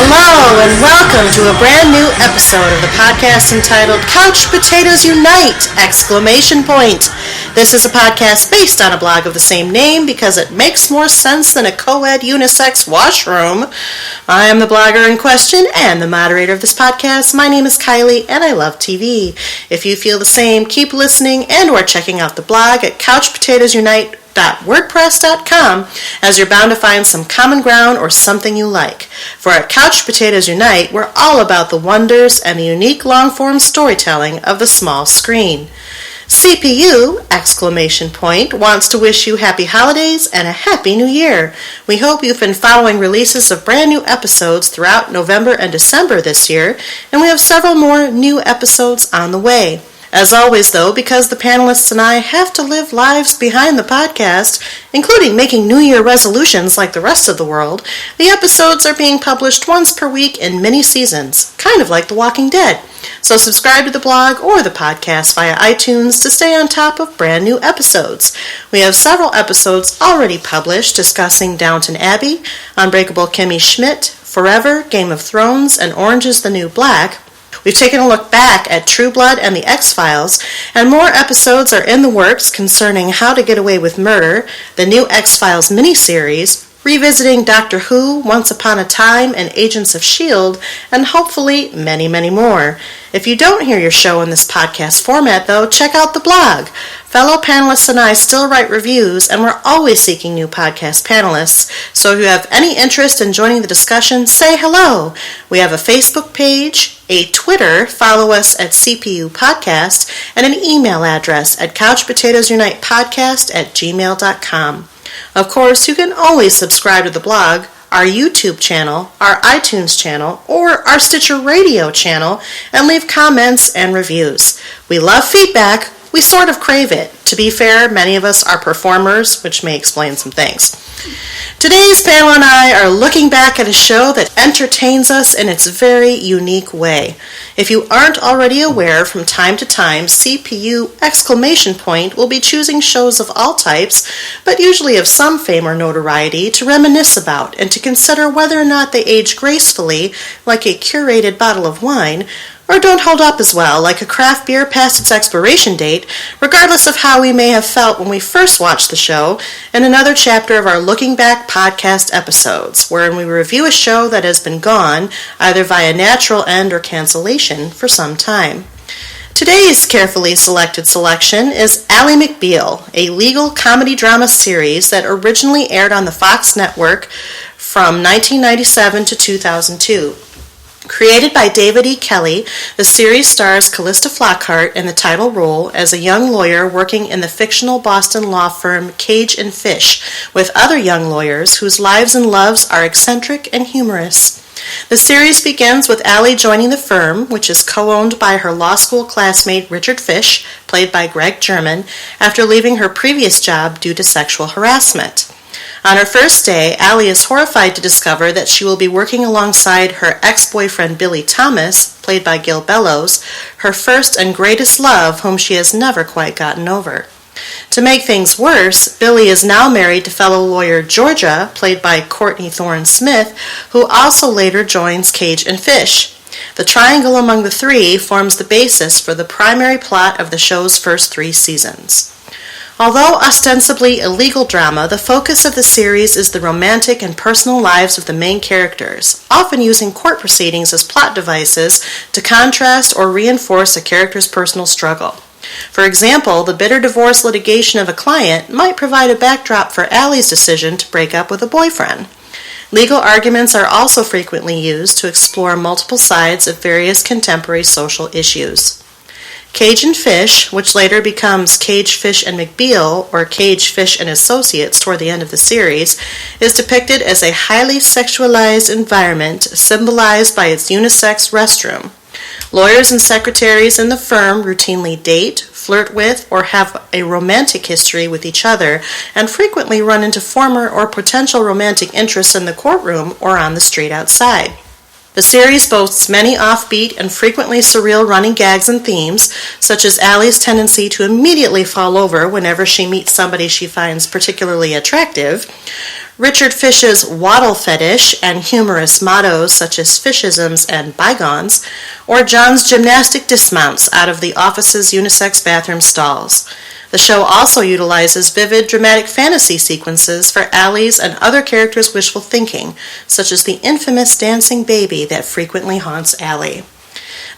Hello and welcome to a brand new episode of the podcast entitled Couch Potatoes Unite! This is a podcast based on a blog of the same name because it makes more sense than a co-ed unisex washroom. I am the blogger in question and the moderator of this podcast. My name is Kylie and I love TV. If you feel the same, keep listening and or checking out the blog at couchpotatoesunite.wordpress.com as you're bound to find some common ground or something you like. For at Couch Potatoes Unite, we're all about the wonders and the unique long-form storytelling of the small screen. CPU, ! Wants to wish you happy holidays and a happy new year. We hope you've been following releases of brand new episodes throughout November and December this year, and we have several more new episodes on the way. As always, though, because the panelists and I have to live lives behind the podcast, including making New Year resolutions like the rest of the world, the episodes are being published once per week in mini seasons, kind of like The Walking Dead. So subscribe to the blog or the podcast via iTunes to stay on top of brand new episodes. We have several episodes already published discussing Downton Abbey, Unbreakable Kimmy Schmidt, Forever, Game of Thrones, and Orange is the New Black. We've taken a look back at True Blood and the X-Files, and more episodes are in the works concerning How to Get Away with Murder, the new X-Files miniseries, revisiting Doctor Who, Once Upon a Time, and Agents of S.H.I.E.L.D., and hopefully many, many more. If you don't hear your show in this podcast format, though, check out the blog. Fellow panelists and I still write reviews, and we're always seeking new podcast panelists, so if you have any interest in joining the discussion, say hello. We have a Facebook page, a Twitter, follow us at CPU Podcast, and an email address at couchpotatoesunitepodcast@gmail.com. Of course, you can always subscribe to the blog, our YouTube channel, our iTunes channel, or our Stitcher Radio channel, and leave comments and reviews. We love feedback. We sort of crave it. To be fair, many of us are performers, which may explain some things. Today's panel and I are looking back at a show that entertains us in its very unique way. If you aren't already aware, from time to time, CPU! Will be choosing shows of all types, but usually of some fame or notoriety, to reminisce about and to consider whether or not they age gracefully, like a curated bottle of wine, or don't hold up as well, like a craft beer past its expiration date, regardless of how we may have felt when we first watched the show, in another chapter of our Looking Back podcast episodes, wherein we review a show that has been gone, either via natural end or cancellation, for some time. Today's carefully selected selection is Ally McBeal, a legal comedy drama series that originally aired on the Fox network from 1997 to 2002. Created by David E. Kelley, the series stars Callista Flockhart in the title role as a young lawyer working in the fictional Boston law firm Cage and Fish, with other young lawyers whose lives and loves are eccentric and humorous. The series begins with Ally joining the firm, which is co-owned by her law school classmate Richard Fish, played by Greg German, after leaving her previous job due to sexual harassment. On her first day, Ally is horrified to discover that she will be working alongside her ex-boyfriend Billy Thomas, played by Gil Bellows, her first and greatest love whom she has never quite gotten over. To make things worse, Billy is now married to fellow lawyer Georgia, played by Courtney Thorne Smith, who also later joins Cage and Fish. The triangle among the three forms the basis for the primary plot of the show's first 3 seasons. Although ostensibly a legal drama, the focus of the series is the romantic and personal lives of the main characters, often using court proceedings as plot devices to contrast or reinforce a character's personal struggle. For example, the bitter divorce litigation of a client might provide a backdrop for Ally's decision to break up with a boyfriend. Legal arguments are also frequently used to explore multiple sides of various contemporary social issues. Cage and Fish, which later becomes Cage, Fish, and McBeal, or Cage, Fish, and Associates toward the end of the series, is depicted as a highly sexualized environment symbolized by its unisex restroom. Lawyers and secretaries in the firm routinely date, flirt with, or have a romantic history with each other, and frequently run into former or potential romantic interests in the courtroom or on the street outside. The series boasts many offbeat and frequently surreal running gags and themes, such as Ally's tendency to immediately fall over whenever she meets somebody she finds particularly attractive, Richard Fish's waddle fetish and humorous mottos such as fishisms and bygones, or John's gymnastic dismounts out of the office's unisex bathroom stalls. The show also utilizes vivid dramatic fantasy sequences for Ally's and other characters' wishful thinking, such as the infamous dancing baby that frequently haunts Ally.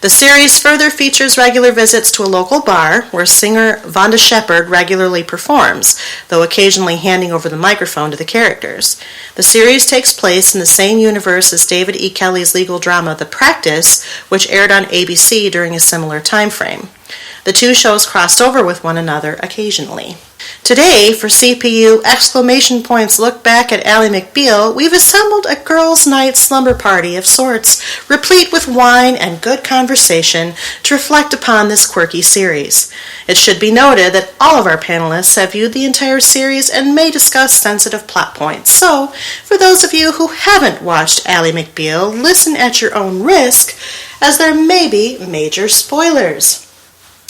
The series further features regular visits to a local bar where singer Vonda Shepard regularly performs, though occasionally handing over the microphone to the characters. The series takes place in the same universe as David E. Kelley's legal drama The Practice, which aired on ABC during a similar time frame. The two shows crossed over with one another occasionally. Today, for CPU exclamation points look back at Ally McBeal, we've assembled a girls' night slumber party of sorts, replete with wine and good conversation to reflect upon this quirky series. It should be noted that all of our panelists have viewed the entire series and may discuss sensitive plot points. So, for those of you who haven't watched Ally McBeal, listen at your own risk, as there may be major spoilers.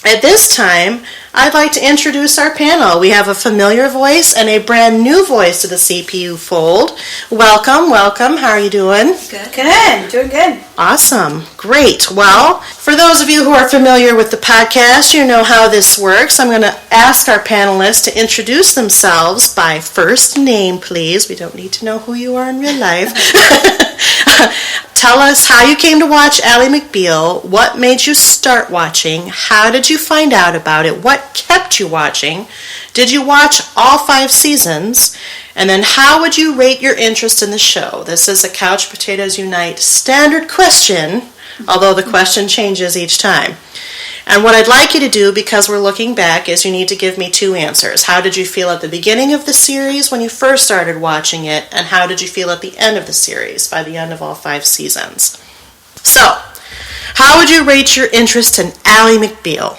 At this time, I'd like to introduce our panel. We have a familiar voice and a brand new voice to the CPU fold. Welcome, welcome. How are you doing? Good. Doing good. Awesome. Great. Well, for those of you who are familiar with the podcast, you know how this works. I'm going to ask our panelists to introduce themselves by first name, please. We don't need to know who you are in real life. Tell us how you came to watch Ally McBeal, what made you start watching, how did you find out about it, what kept you watching, did you watch all 5 seasons, and then how would you rate your interest in the show? This is a Couch Potatoes Unite standard question, although the question changes each time. And what I'd like you to do, because we're looking back, is you need to give me 2 answers. How did you feel at the beginning of the series when you first started watching it, and how did you feel at the end of the series, by the end of all 5 seasons? So, how would you rate your interest in Ally McBeal?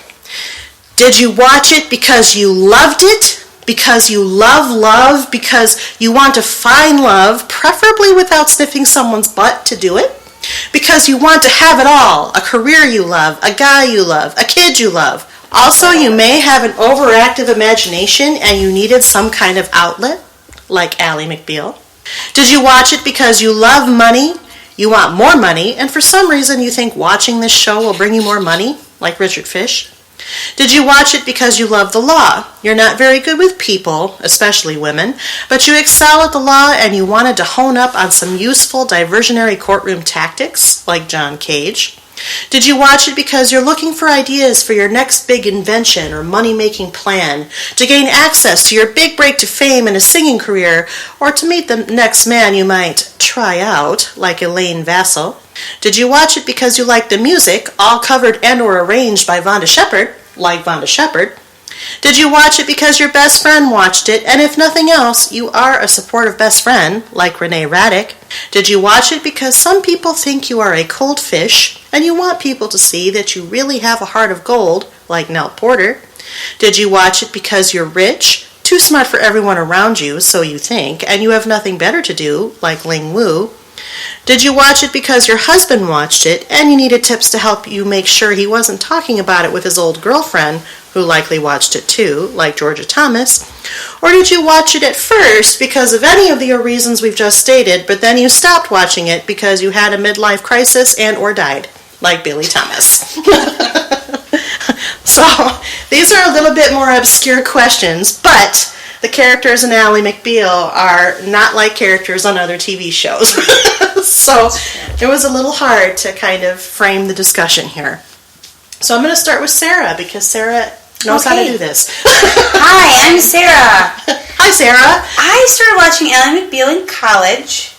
Did you watch it because you loved it? Because you love? Because you want to find love, preferably without sniffing someone's butt to do it? Because you want to have it all, a career you love, a guy you love, a kid you love. Also, you may have an overactive imagination and you needed some kind of outlet, like Ally McBeal. Did you watch it because you love money, you want more money, and for some reason you think watching this show will bring you more money, like Richard Fish? Did you watch it because you love the law? You're not very good with people, especially women, but you excel at the law and you wanted to hone up on some useful diversionary courtroom tactics, like John Cage? Did you watch it because you're looking for ideas for your next big invention or money-making plan, to gain access to your big break to fame in a singing career, or to meet the next man you might try out, like Elaine Vassell? Did you watch it because you like the music, all covered and or arranged by Vonda Shepard, like Vonda Shepard? Did you watch it because your best friend watched it, and if nothing else, you are a supportive best friend, like Renee Raddick? Did you watch it because some people think you are a cold fish, and you want people to see that you really have a heart of gold, like Nell Porter? Did you watch it because you're rich, too smart for everyone around you, so you think, and you have nothing better to do, like Ling Wu? Did you watch it because your husband watched it and you needed tips to help you make sure he wasn't talking about it with his old girlfriend, who likely watched it too, like Georgia Thomas? Or did you watch it at first because of any of the reasons we've just stated, but then you stopped watching it because you had a midlife crisis and or died, like Billy Thomas? So, these are a little bit more obscure questions, but the characters in Ally McBeal are not like characters on other TV shows. So it was a little hard to kind of frame the discussion here. So I'm going to start with Sarah, because Sarah knows how to do this. Hi, I'm Sarah. Hi, Sarah. I started watching Ally McBeal in college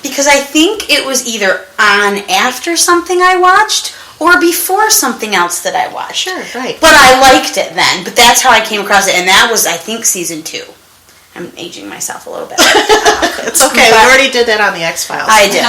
because I think it was either on after something I watched or before something else that I watched. Sure, right. But I liked it then. But that's how I came across it. And that was, I think, season 2. I'm aging myself a little bit. It's okay. We already did that on the X-Files. I did.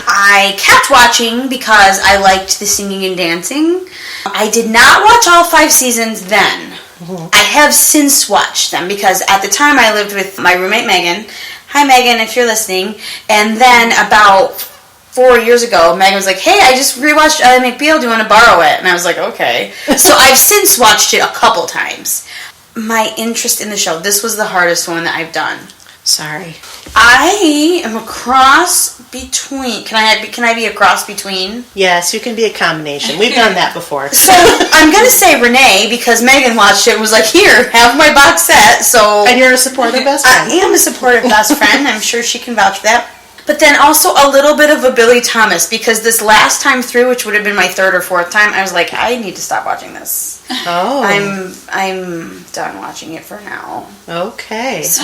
I kept watching because I liked the singing and dancing. I did not watch all 5 seasons then. Mm-hmm. I have since watched them because at the time I lived with my roommate Megan. Hi, Megan, if you're listening. And then about 4 years ago, Megan was like, hey, I just rewatched Ally McBeal, do you want to borrow it? And I was like, okay. So I've since watched it a couple times. My interest in the show, this was the hardest one that I've done. Sorry. I am a cross between, can I be a cross between? Yes, you can be a combination. We've done that before. So I'm going to say Renee, because Megan watched it and was like, here, have my box set. So And you're a supportive best friend. I am a supportive best friend. I'm sure she can vouch for that. But then also a little bit of a Billy Thomas, because this last time through, which would have been my third or fourth time, I was like, I need to stop watching this. Oh. I'm done watching it for now. Okay. So,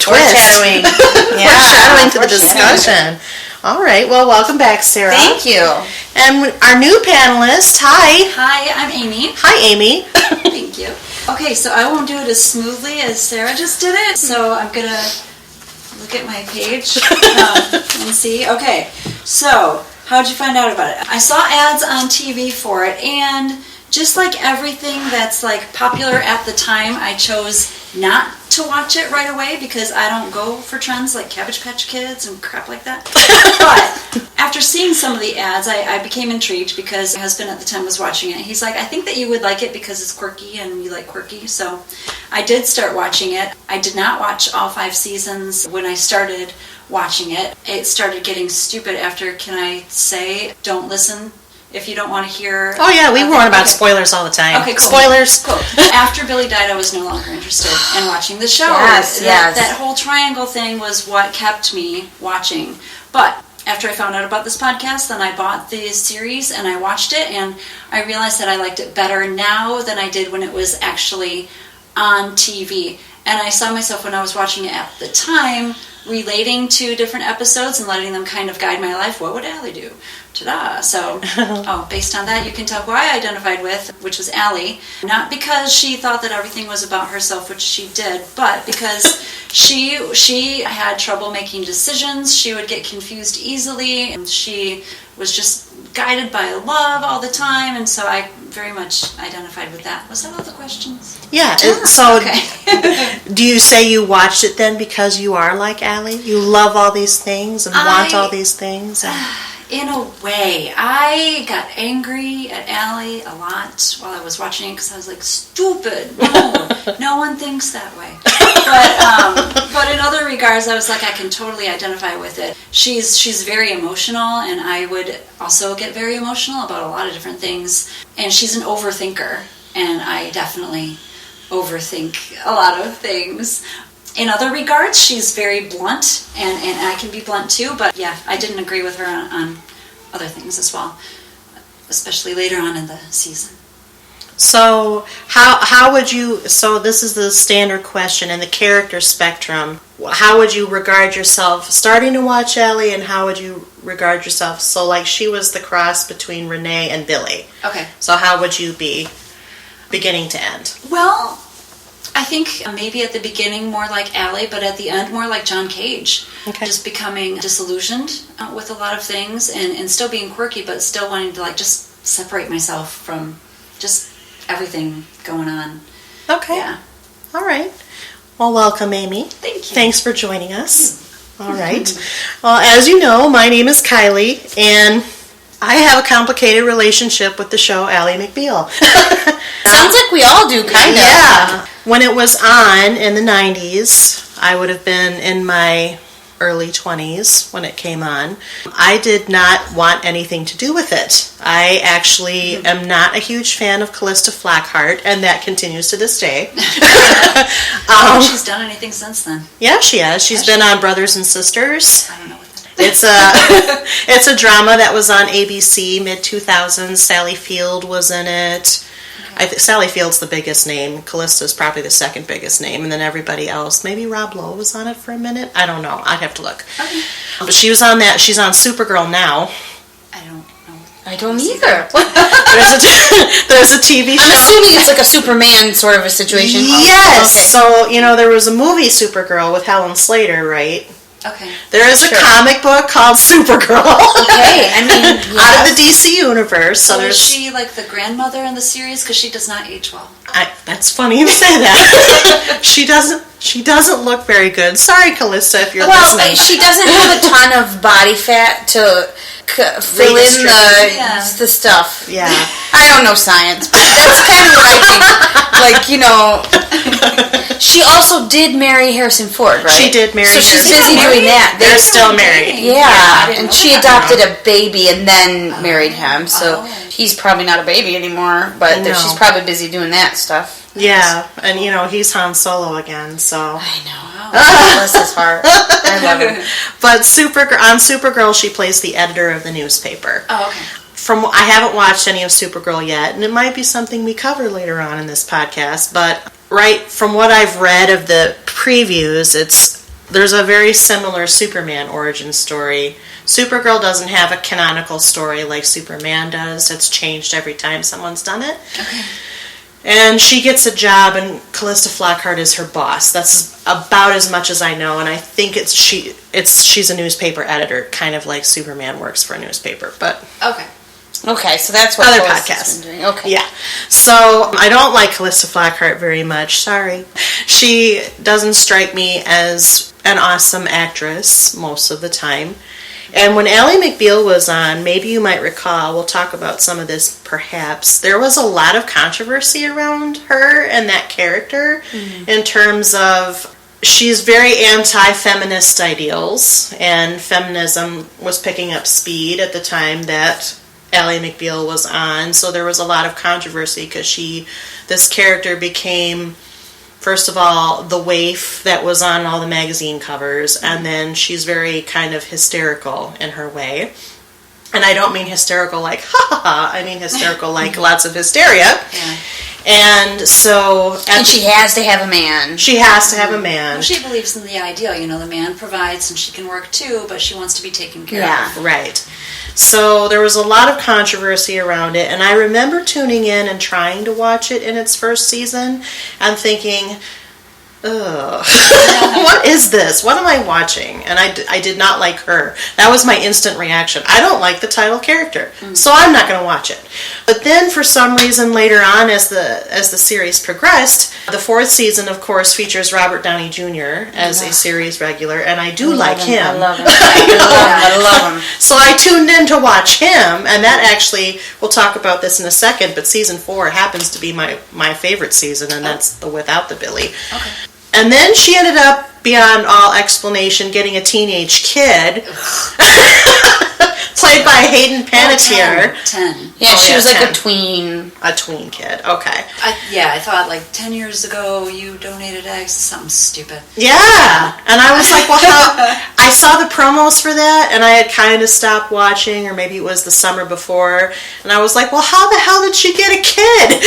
twist. Foreshadowing. Foreshadowing to the discussion. All right. Well, welcome back, Sarah. Thank you. And our new panelist, hi. Hi, I'm Amy. Hi, Amy. Thank you. Okay, so I won't do it as smoothly as Sarah just did it, so I'm going to look at my page and see. Okay, so how'd you find out about it? I saw ads on TV for it, and just like everything that's like popular at the time, I chose not to watch it right away because I don't go for trends like Cabbage Patch Kids and crap like that. But after seeing some of the ads, I became intrigued because my husband at the time was watching it. He's like, I think that you would like it because it's quirky and you like quirky. So I did start watching it. I did not watch all 5 seasons when I started watching it. It started getting stupid after, can I say, don't listen if you don't want to hear. Oh, yeah, we warn about spoilers all the time. Okay, cool. Spoilers. Cool. After Billy died, I was no longer interested in watching the show. Yes. That whole triangle thing was what kept me watching. But after I found out about this podcast, then I bought the series and I watched it, and I realized that I liked it better now than I did when it was actually on TV. And I saw myself when I was watching it at the time relating to different episodes and letting them kind of guide my life. What would Ally do? Ta-da. So, based on that, you can tell who I identified with, which was Ally. Not because she thought that everything was about herself, which she did, but because she had trouble making decisions. She would get confused easily, and she was just guided by love all the time, and so I very much identified with that. Was that all the questions? Yeah. Okay. Do you say you watched it then because you are like Ally? You love all these things and want all these things? In a way, I got angry at Ally a lot while I was watching it because I was like, stupid. No one thinks that way. But in other regards, I was like, I can totally identify with it. She's very emotional, and I would also get very emotional about a lot of different things. And she's an overthinker, and I definitely overthink a lot of things. In other regards, she's very blunt, and I can be blunt too, but yeah, I didn't agree with her on other things as well, especially later on in the season. So how would you, so this is the standard question in the character spectrum, how would you regard yourself starting to watch Ally, and how would you regard yourself, so like she was the cross between Renee and Billy. Okay. So how would you be beginning to end? Well, I think maybe at the beginning more like Ally, but at the end more like John Cage. Okay. Just becoming disillusioned with a lot of things and still being quirky, but still wanting to like just separate myself from just everything going on. Okay. Yeah. All right. Well, welcome, Amy. Thank you. Thanks for joining us. All right. Well, as you know, my name is Kylie, and I have a complicated relationship with the show Ally McBeal. Sounds like we all do, kind of. Yeah. When it was on in the 90s, I would have been in my early 20s when it came on. I did not want anything to do with it. I actually am not a huge fan of Callista Flockhart, and that continues to this day. She's done anything since then? Yeah, she has. She's been on Brothers and Sisters. I don't know what that It's a drama that was on ABC mid-2000s. Sally Field was in it. I think Sally Field's the biggest name. Callista's probably the second biggest name, and then everybody else. Maybe Rob Lowe was on it for a minute. I don't know. I'd have to look. Okay. But she was on that. She's on Supergirl now. I don't know. I don't either. There's a TV show. I'm assuming it's like a Superman sort of a situation. Yes. Okay. So, there was a movie Supergirl with Helen Slater, right? Okay. There is a comic book called Supergirl. Okay, I mean, out of the DC universe. So is she like the grandmother in the series? Because she does not age well. That's funny you say that. She doesn't She doesn't look very good. Sorry, Callista, if you're Well, listening. she doesn't have a ton of body fat to fill in the stuff. Yeah. I don't know science, but that's kind of what I think. She also did marry Harrison Ford, right? She did marry So she's Harrison busy Ford. doing that. They're still married. Yeah, and she adopted a baby and then married him. So he's probably not a baby anymore, but she's probably busy doing that stuff. Yeah, and he's Han Solo again, so. I know. Bless his heart. I love him. But on Supergirl, she plays the editor of the newspaper. Oh, okay. I haven't watched any of Supergirl yet, and it might be something we cover later on in this podcast, but from what I've read of the previews, there's a very similar Superman origin story. Supergirl doesn't have a canonical story like Superman does. It's changed every time someone's done it. Okay. And she gets a job, and Callista Flockhart is her boss. That's about as much as I know, and I think she's a newspaper editor, kind of like Superman works for a newspaper. But Okay, so that's what other Callista's podcast. been doing. Okay. Yeah. So I don't like Callista Flockhart very much. Sorry. She doesn't strike me as an awesome actress most of the time. And when Ally McBeal was on, maybe you might recall, we'll talk about some of this perhaps, there was a lot of controversy around her and that character in terms of she's very anti-feminist ideals, and feminism was picking up speed at the time that Ally McBeal was on, so there was a lot of controversy because this character became, first of all, the waif that was on all the magazine covers, and then she's very kind of hysterical in her way. And I don't mean hysterical like, ha ha ha, I mean hysterical like lots of hysteria. Yeah. And so... And she has to have a man. She has to have a man. Well, she believes in the ideal. The man provides and she can work too, but she wants to be taken care of. Right. So there was a lot of controversy around it, and I remember tuning in and trying to watch it in its first season and thinking, ugh, what is this? What am I watching? And I did not like her. That was my instant reaction. I don't like the title character, so I'm not going to watch it. But then for some reason later on as the series progressed, the fourth season, of course, features Robert Downey Jr. as a series regular, and I do like him. I love him. I love him. So I tuned in to watch him, and that actually, we'll talk about this in a second, but season 4 happens to be my favorite season, and that's the Without the Billy. Okay. And then she ended up, beyond all explanation, getting a teenage kid, played by Hayden Panettiere. 10. Yeah, she was like 10. a tween. A tween kid, okay. I thought 10 years ago you donated eggs to something stupid. Yeah, and I was like, well, I saw the promos for that, and I had kind of stopped watching, or maybe it was the summer before, and I was like, well, how the hell did she get a kid?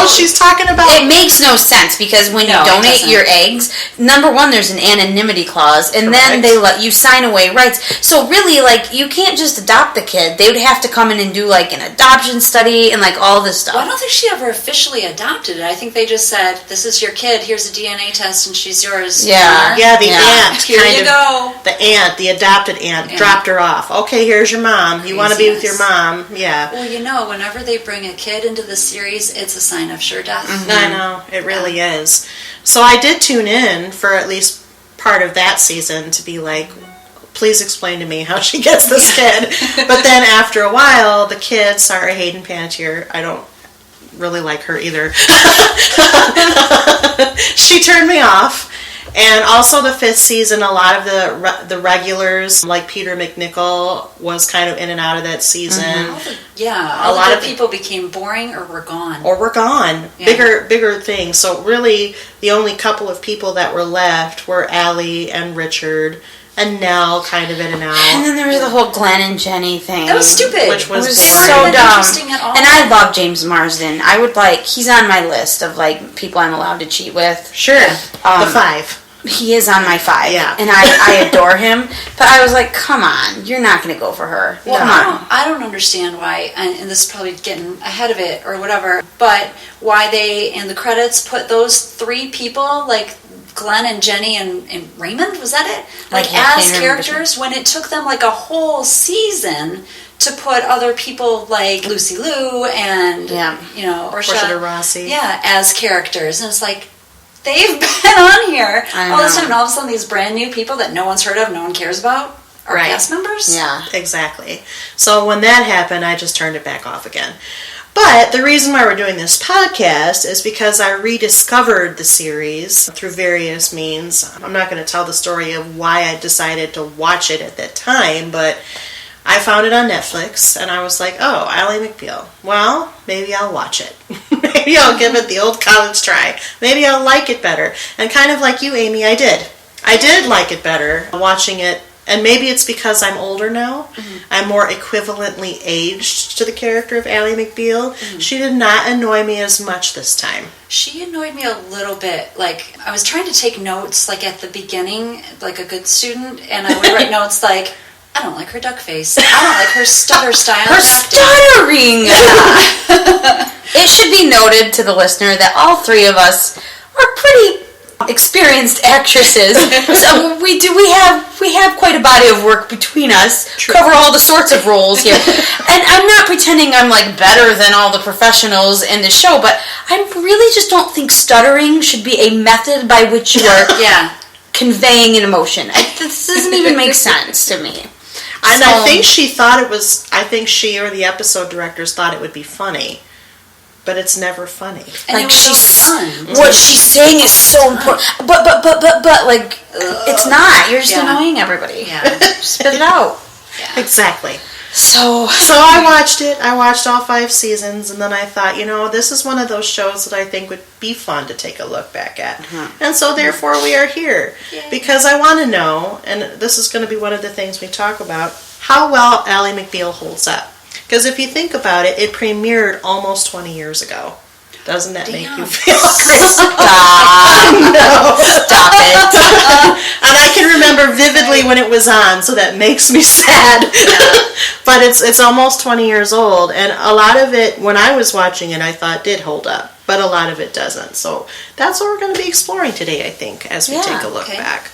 She's talking about... It makes no sense, because when you donate your eggs, number one, there's an anonymity clause, and then they let you sign away rights. So really, you can't just adopt the kid. They would have to come in and do, an adoption study and, all this stuff. Well, I don't think she ever officially adopted it. I think they just said, this is your kid, here's a DNA test, and she's yours. Yeah, the aunt. Here you go. The aunt, the adopted aunt, dropped her off. Okay, here's your mom. You want to be with your mom. Yeah. Well, whenever they bring a kid into the series, it's a sign of sure death. Mm-hmm. I know, it really is. So I did tune in for at least part of that season to be like, please explain to me how she gets this kid. But then after a while, the kid, sorry, Hayden Panettiere, I don't really like her either. She turned me off. And also the fifth season, a lot of the regulars, like Peter McNichol, was kind of in and out of that season. Mm-hmm. A lot of people became boring or were gone. Yeah. Bigger things. So really, the only couple of people that were left were Ally and Richard, and Nell kind of in and out. And then there was the whole Glenn and Jenny thing. That was stupid. Which was so dumb. Interesting at all. And I love James Marsden. I would he's on my list of people I'm allowed to cheat with. Sure. The 5. He is on my 5. Yeah. And I adore him. But I was like, come on, you're not going to go for her. Well, Come on. I don't understand why, and this is probably getting ahead of it or whatever, but why they, in the credits, put those 3 people, Glenn and Jenny and Raymond, was that it? As characters, when it took them a whole season to put other people like Lucy Liu and, Portia de Rossi. Yeah, as characters. And it's they've been on here I all of a know. sudden. All of a sudden, these brand new people that no one's heard of, no one cares about, are Right. cast members. Yeah. Exactly. So when that happened, I just turned it back off again. But the reason why we're doing this podcast is because I rediscovered the series through various means. I'm not going to tell the story of why I decided to watch it at that time, but I found it on Netflix, and I was like, oh, Ally McBeal. Well, maybe I'll watch it. Maybe I'll give it the old college try. Maybe I'll like it better. And kind of like you, Amy, I did. I did like it better watching it, and maybe it's because I'm older now. Mm-hmm. I'm more equivalently aged to the character of Ally McBeal. Mm-hmm. She did not annoy me as much this time. She annoyed me a little bit. Like, I was trying to take notes, like, at the beginning, like a good student, and I would write notes like, I don't like her duck face. I don't like her stutter style. Her stuttering! It should be noted to the listener that all three of us are pretty experienced actresses. So we have quite a body of work between us. True. Cover all the sorts of roles here. And I'm not pretending I'm like better than all the professionals in the show, but I really just don't think stuttering should be a method by which you are conveying an emotion. This doesn't even make sense to me. And I think she or the episode directors thought it would be funny, but it's never funny. And like, it was so fun. What she's saying is so important, but like it's not. You're just annoying everybody. Yeah. Spit it out. Yeah. Exactly. So I watched it. I watched all 5 seasons, and then I thought, this is one of those shows that I think would be fun to take a look back at. Mm-hmm. And so therefore we are here. Yay. Because I want to know, and this is going to be one of the things we talk about, how well Ally McBeal holds up. Because if you think about it, it premiered almost 20 years ago. Doesn't that make you feel great? stop. No. Stop it. And I can remember vividly when it was on, so that makes me sad. But it's almost 20 years old, and a lot of it, when I was watching it, I thought did hold up, but a lot of it doesn't. So that's what we're going to be exploring today, I think, as we take a look back.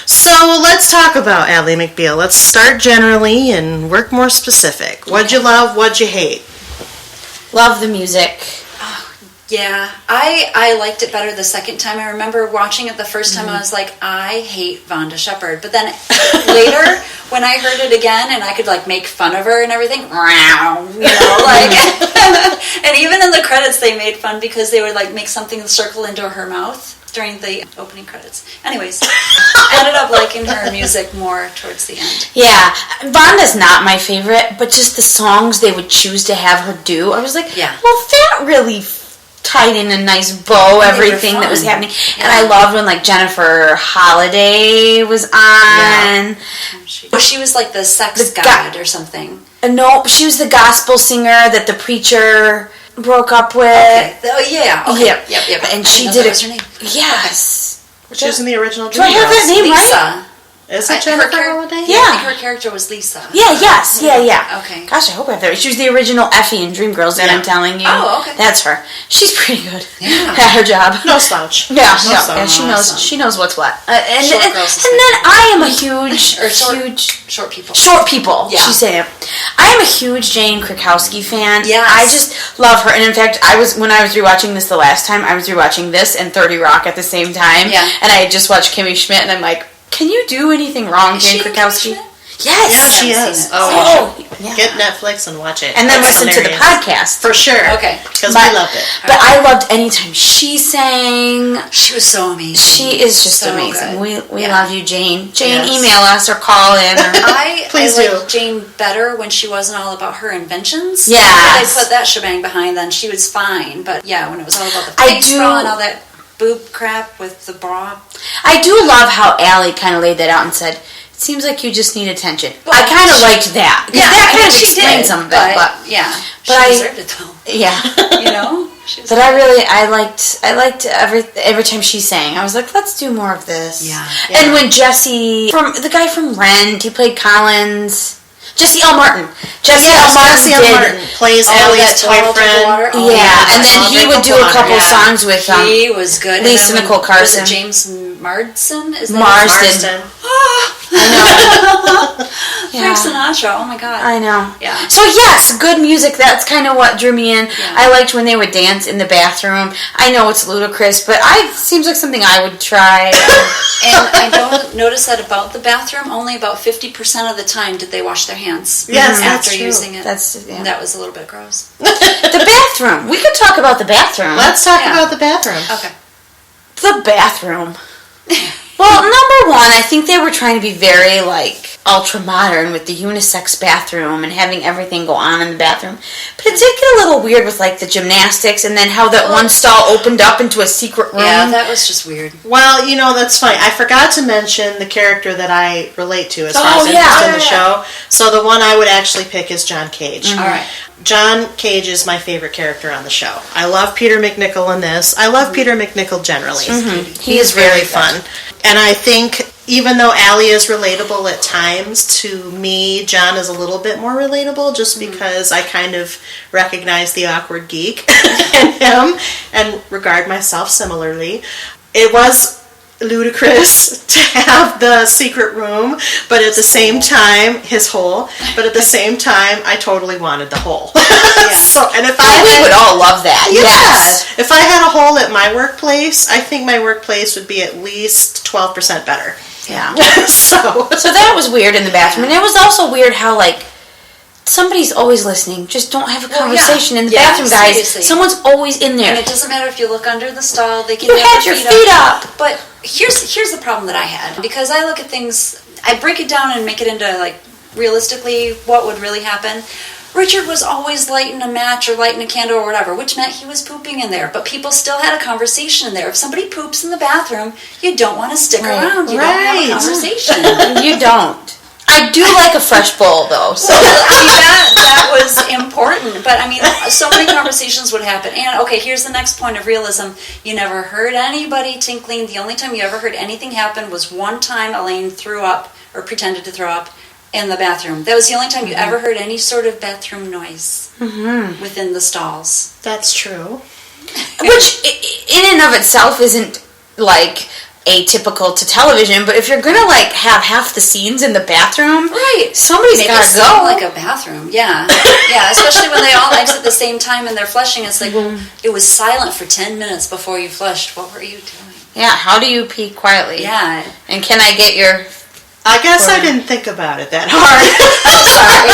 So let's talk about Ally McBeal. Let's start generally and work more specific. What'd you love? What'd you hate? Love the music. Yeah, I liked it better the second time. I remember watching it the first time, I was like, I hate Vonda Shepard. But then later, when I heard it again, and I could like make fun of her and everything, like, and even in the credits they made fun because they would like make something circle into her mouth during the opening credits. Anyways, I ended up liking her music more towards the end. Yeah, Vonda's not my favorite, but just the songs they would choose to have her do, I was like, well, that really tied in a nice bow, everything that was happening. Yeah. And I loved when like Jennifer Holiday was on. Yeah. She was like the sex god or something. No, she was the gospel singer that the preacher broke up with. Okay. Oh yeah. Okay. Yep. And she did it. Her name. Yes. Okay. She was in the original. Do I have that name right? Is it Jennifer Holiday? Yeah. I think her character was Lisa. Yeah. Okay. Gosh, I hope I have that. She was the original Effie in Dreamgirls, and I'm telling you. Oh, okay. That's her. She's pretty good at her job. No slouch. Yeah, she knows. Awesome. She knows what's what. And then I am a huge short people. Short people. Yeah. She's saying. I am a huge Jane Krakowski fan. Yes. I just love her. And in fact, when I was rewatching this the last time, I was rewatching this and 30 Rock at the same time. Yeah. And I had just watched Kimmy Schmidt, and I'm like, can you do anything wrong, Jane Krakowski? Yes. Yeah, she is. Get Netflix and watch it. And then listen to the podcast. For sure. Okay. Because we loved it. But I loved anytime she sang. She was so amazing. She is just so amazing. Good. We love you, Jane. Jane, email us or call in. I liked Jane better when she wasn't all about her inventions. Yeah. They put that shebang behind, then she was fine. But yeah, when it was all about the face bra and all that boob crap with the bra. I do love how Ally kind of laid that out and said, it seems like you just need attention. Well, I kind of liked that. Yeah, that kind of explained some of it. But she deserved it though. Yeah. But I liked every time she sang. I was like, let's do more of this. Yeah. And when Jesse, the guy from Rent, he played Collins. Jesse L. Martin. Jesse L. Martin plays Ally's boyfriend. And then he would do a couple songs with he was good. Lisa Nicole Carson. James Marsden? Is that Marsden. I know. Yeah. Frank Sinatra. Oh my God. I know. Yeah. So yes, good music. That's kind of what drew me in. Yeah. I liked when they would dance in the bathroom. I know it's ludicrous, but it seems like something I would try. And I don't notice that about the bathroom. Only about 50% of the time did they wash their hands. Yes, after that's true. using it. Yeah. That was a little bit gross. The bathroom. We could talk about the bathroom. Let's talk about the bathroom. Okay. The bathroom. Well, number one, I think they were trying to be very, ultra modern with the unisex bathroom and having everything go on in the bathroom. But it did get a little weird with, the gymnastics and then how that one stall opened up into a secret room. Yeah, that was just weird. Well, that's funny. I forgot to mention the character that I relate to as far as interest in the show. So the one I would actually pick is John Cage. Mm-hmm. All right. John Cage is my favorite character on the show. I love Peter McNichol in this. I love Peter McNichol generally. Mm-hmm. He is very fun. And I think even though Ally is relatable at times, to me, John is a little bit more relatable just because I kind of recognize the awkward geek in him and regard myself similarly. It was ludicrous to have the secret room, but at the same time, his hole, but at the same time, I totally wanted the hole. So, and if we would all love that. Yes. If I had a hole at my workplace, I think my workplace would be at least 12% better. Yeah. So that was weird in the bathroom. And it was also weird how, somebody's always listening. Just don't have a conversation in the bathroom, guys. Seriously. Someone's always in there. And it doesn't matter if you look under the stall. They can You have had their your feet up. But here's the problem that I had. Because I look at things, I break it down and make it into, realistically what would really happen. Richard was always lighting a match or lighting a candle or whatever, which meant he was pooping in there. But people still had a conversation in there. If somebody poops in the bathroom, you don't want to stick around. You don't have a conversation. You don't. I do like a fresh bowl, though. So that was important. But, so many conversations would happen. And, okay, here's the next point of realism. You never heard anybody tinkling. The only time you ever heard anything happen was one time Elaine threw up or pretended to throw up in the bathroom. That was the only time you ever heard any sort of bathroom noise within the stalls. that's true. which, in and of itself, isn't atypical to television. But if you're gonna have half the scenes in the bathroom, right? Somebody's got to go. Like a bathroom, yeah. Especially when they all exit at the same time and they're flushing. It's it was silent for 10 minutes before you flushed. What were you doing? Yeah. How do you pee quietly? Yeah. And can I get your? I guess I didn't think about it that hard. Sorry.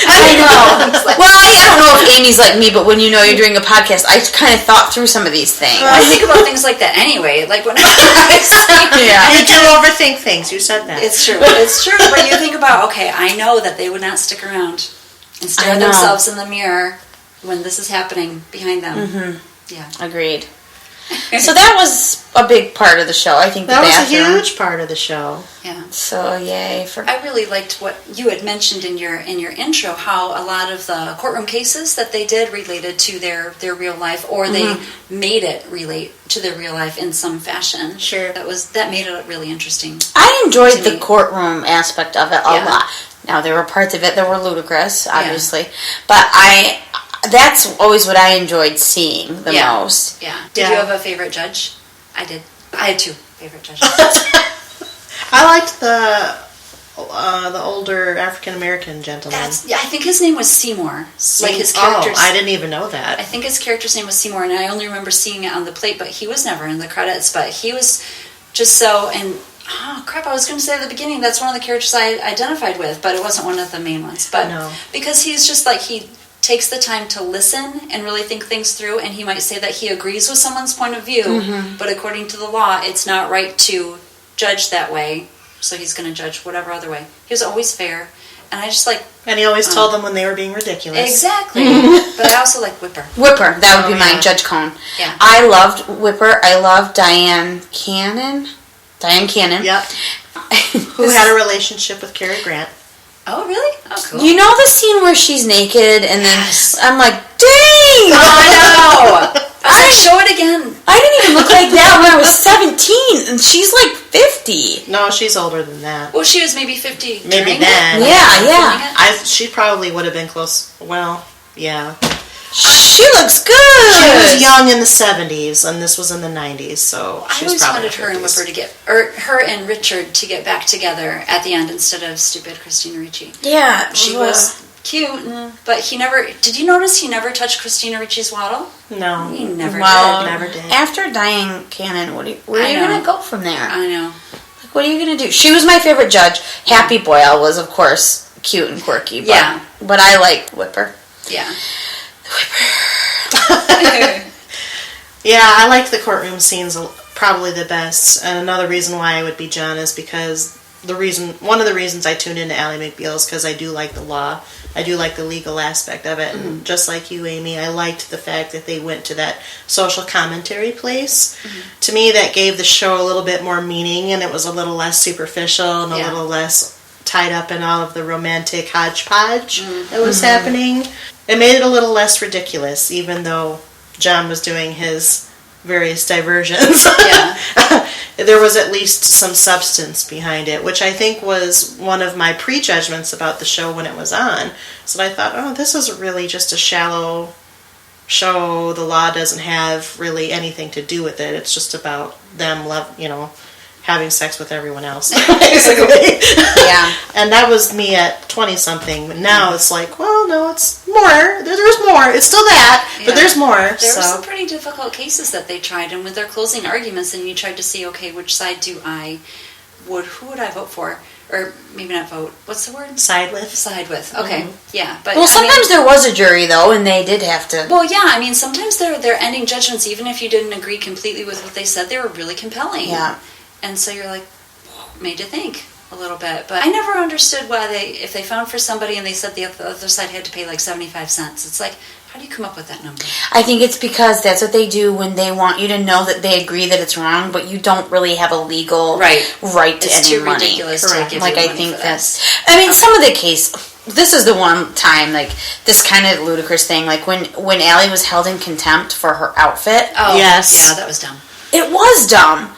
I know. Well, I don't know if Amy's like me, but when you're doing a podcast, I kind of thought through some of these things. I think about things like that anyway. When You do overthink things. You said that. It's true. It's true. But you think about, okay, I know that they would not stick around and stare at themselves in the mirror when this is happening behind them. Mm-hmm. Yeah. Agreed. So that was a big part of the show. I think that the was bathroom. a huge part of the show. Yeah. So yay for. I really liked what you had mentioned in your intro, how a lot of the courtroom cases that they did related to their real life, or they made it relate to their real life in some fashion. Sure. That made it really interesting. I enjoyed the courtroom aspect of it a lot. Now there were parts of it that were ludicrous, obviously, but that's always what I enjoyed seeing the most. Yeah. Did you have a favorite judge? I did. I had two favorite judges. I liked the older African American gentleman. I think his name was Seymour. His character's. Oh, I didn't even know that. I think his character's name was Seymour, and I only remember seeing it on the plate. But he was never in the credits. But he was just so. And oh crap! I was going to say at the beginning that's one of the characters I identified with, but it wasn't one of the main ones. But no. Because he's just he takes the time to listen and really think things through, and he might say that he agrees with someone's point of view, but according to the law, it's not right to judge that way, so he's going to judge whatever other way. He was always fair, and I just And he always told them when they were being ridiculous. Exactly. But I also like Whipper. Whipper, that would be mine, Judge Cohn. Yeah. I loved Whipper. I loved Diane Cannon. Yep. Who had a relationship with Cary Grant. Oh, really? Oh, cool. You know the scene where she's naked and then I'm like, dang! I know! Show it again. I didn't even look like that when I was 17, and she's 50. No, she's older than that. Well, she was maybe 50 Maybe during then. Yeah. She probably would have been close. Well, yeah. She looks good. She was young in the 70s, and this was in the 90s, so I she was always probably wanted her and Whipper her and Richard to get back together at the end instead of stupid Christina Ricci. Yeah, She was cute, but he never. Did you notice he never touched Christina Ricci's waddle? No. He never Well, did. Never did. After Diane Cannon, where are you going to go from there? I know. Like, what are you going to do? She was my favorite judge. Happy Boyle was, of course, cute and quirky. But, Yeah. But I like Whipper. Yeah. Yeah, I liked the courtroom scenes probably the best. And another reason why I would be John is because one of the reasons I tuned into Ally McBeal is because I do like the law. I do like the legal aspect of it. And just like you, Amy, I liked the fact that they went to that social commentary place. To me, that gave the show a little bit more meaning, and it was a little less superficial and a little less tied up in all of the romantic hodgepodge that was happening. It made it a little less ridiculous, even though John was doing his various diversions. Yeah. There was at least some substance behind it, which I think was one of my prejudgments about the show when it was on. So I thought, oh, this is really just a shallow show. The law doesn't have really anything to do with it. It's just about them, having sex with everyone else, basically. Yeah. And that was me at 20-something. But now it's like, well, no, it's more. There's more. It's still that, but there's more. There were some pretty difficult cases that they tried, and with their closing arguments, and you tried to see, okay, which side who would I vote for? Or maybe not vote. What's the word? Side with. Side with. Okay. Yeah. But Well, sometimes there was a jury, though, and they did have to... Well, yeah. I mean, sometimes their ending judgments, even if you didn't agree completely with what they said, they were really compelling. Yeah. And so you're like, made you think a little bit. But I never understood why if they found for somebody and they said the other side had to pay like 75 cents. It's like, how do you come up with that number? I think it's because that's what they do when they want you to know that they agree that it's wrong, but you don't really have a legal right to it's any too money. ridiculous Correct. to give Like, you I money think for that's... this. I mean, some of the case... This is the one time, like, this kind of ludicrous thing, like when Ally was held in contempt for her outfit. Oh, Yes. Yeah, that was dumb. It was dumb.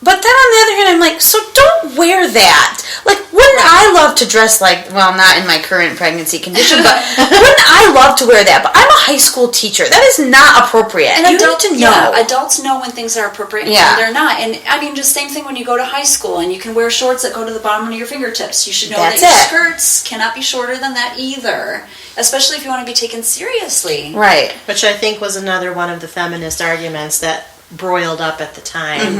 But then on the other hand, I'm like, so don't wear that. Like, wouldn't I love to dress like, well, not in my current pregnancy condition, but wouldn't I love to wear that? But I'm a high school teacher. That is not appropriate. And you need to know. Yeah, adults know when things are appropriate and when they're not. And I mean, just same thing when you go to high school and you can wear shorts that go to the bottom of your fingertips. You should know that your skirts cannot be shorter than that either, especially if you want to be taken seriously. Right. Which I think was another one of the feminist arguments that broiled up at the time.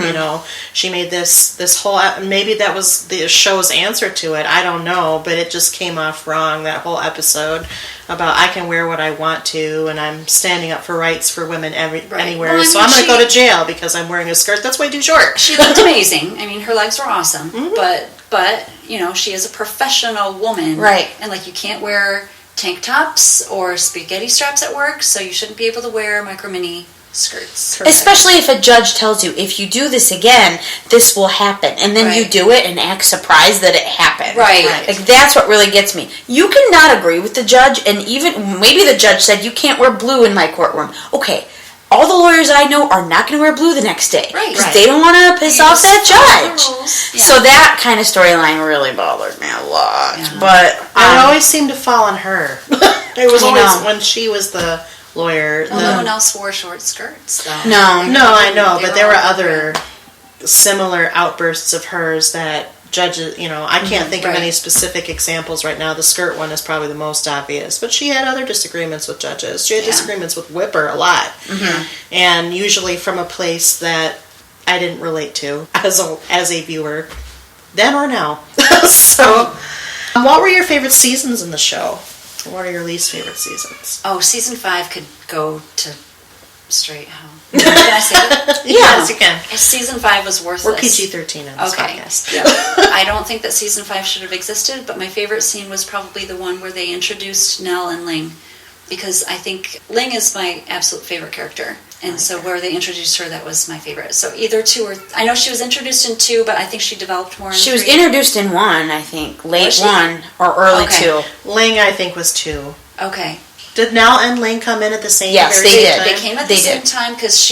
She made this whole, maybe that was the show's answer to it, I don't know, but it just came off wrong, that whole episode about I can wear what I want to and I'm standing up for rights for women anywhere, well, so I'm going to go to jail because I'm wearing a skirt that's way too short. She looked amazing. I mean, her legs were awesome, but she is a professional woman, right? And like, you can't wear tank tops or spaghetti straps at work, so you shouldn't be able to wear micro mini skirts. Correct. Especially if a judge tells you, if you do this again, this will happen. And then you do it and act surprised that it happened. Right. Like, that's what really gets me. You cannot agree with the judge, and even, maybe the judge said, you can't wear blue in my courtroom. Okay, all the lawyers I know are not going to wear blue the next day. Right. Because they don't want to piss off that judge. Yeah. So that kind of storyline really bothered me a lot. Yeah. But it always seemed to fall on her. It was always when she was the lawyer. Well, no one else wore short skirts, though. No, I know, but there were other similar outbursts of hers that judges, I can't think of any specific examples right now. The skirt one is probably the most obvious, but she had other disagreements with judges. She had disagreements with Whipper a lot, and usually from a place that I didn't relate to as a viewer, then or now. So, what were your favorite seasons in the show? What are your least favorite seasons? Oh, season 5 could go to straight hell. Can I say it? Yes, you can. Season 5 was worthless. We're PG-13 on this podcast. Yeah. I don't think that season 5 should have existed, but my favorite scene was probably the one where they introduced Nell and Ling, because I think Ling is my absolute favorite character. And so where they introduced her, that was my favorite. So either 2 or... I know she was introduced in 2, but I think she developed more in 3. She was introduced in 1, I think. Late 1 or early 2. Ling, I think, was 2. Okay. Did Nell and Ling come in at the same Yes, very they same did. time? They came at the same time because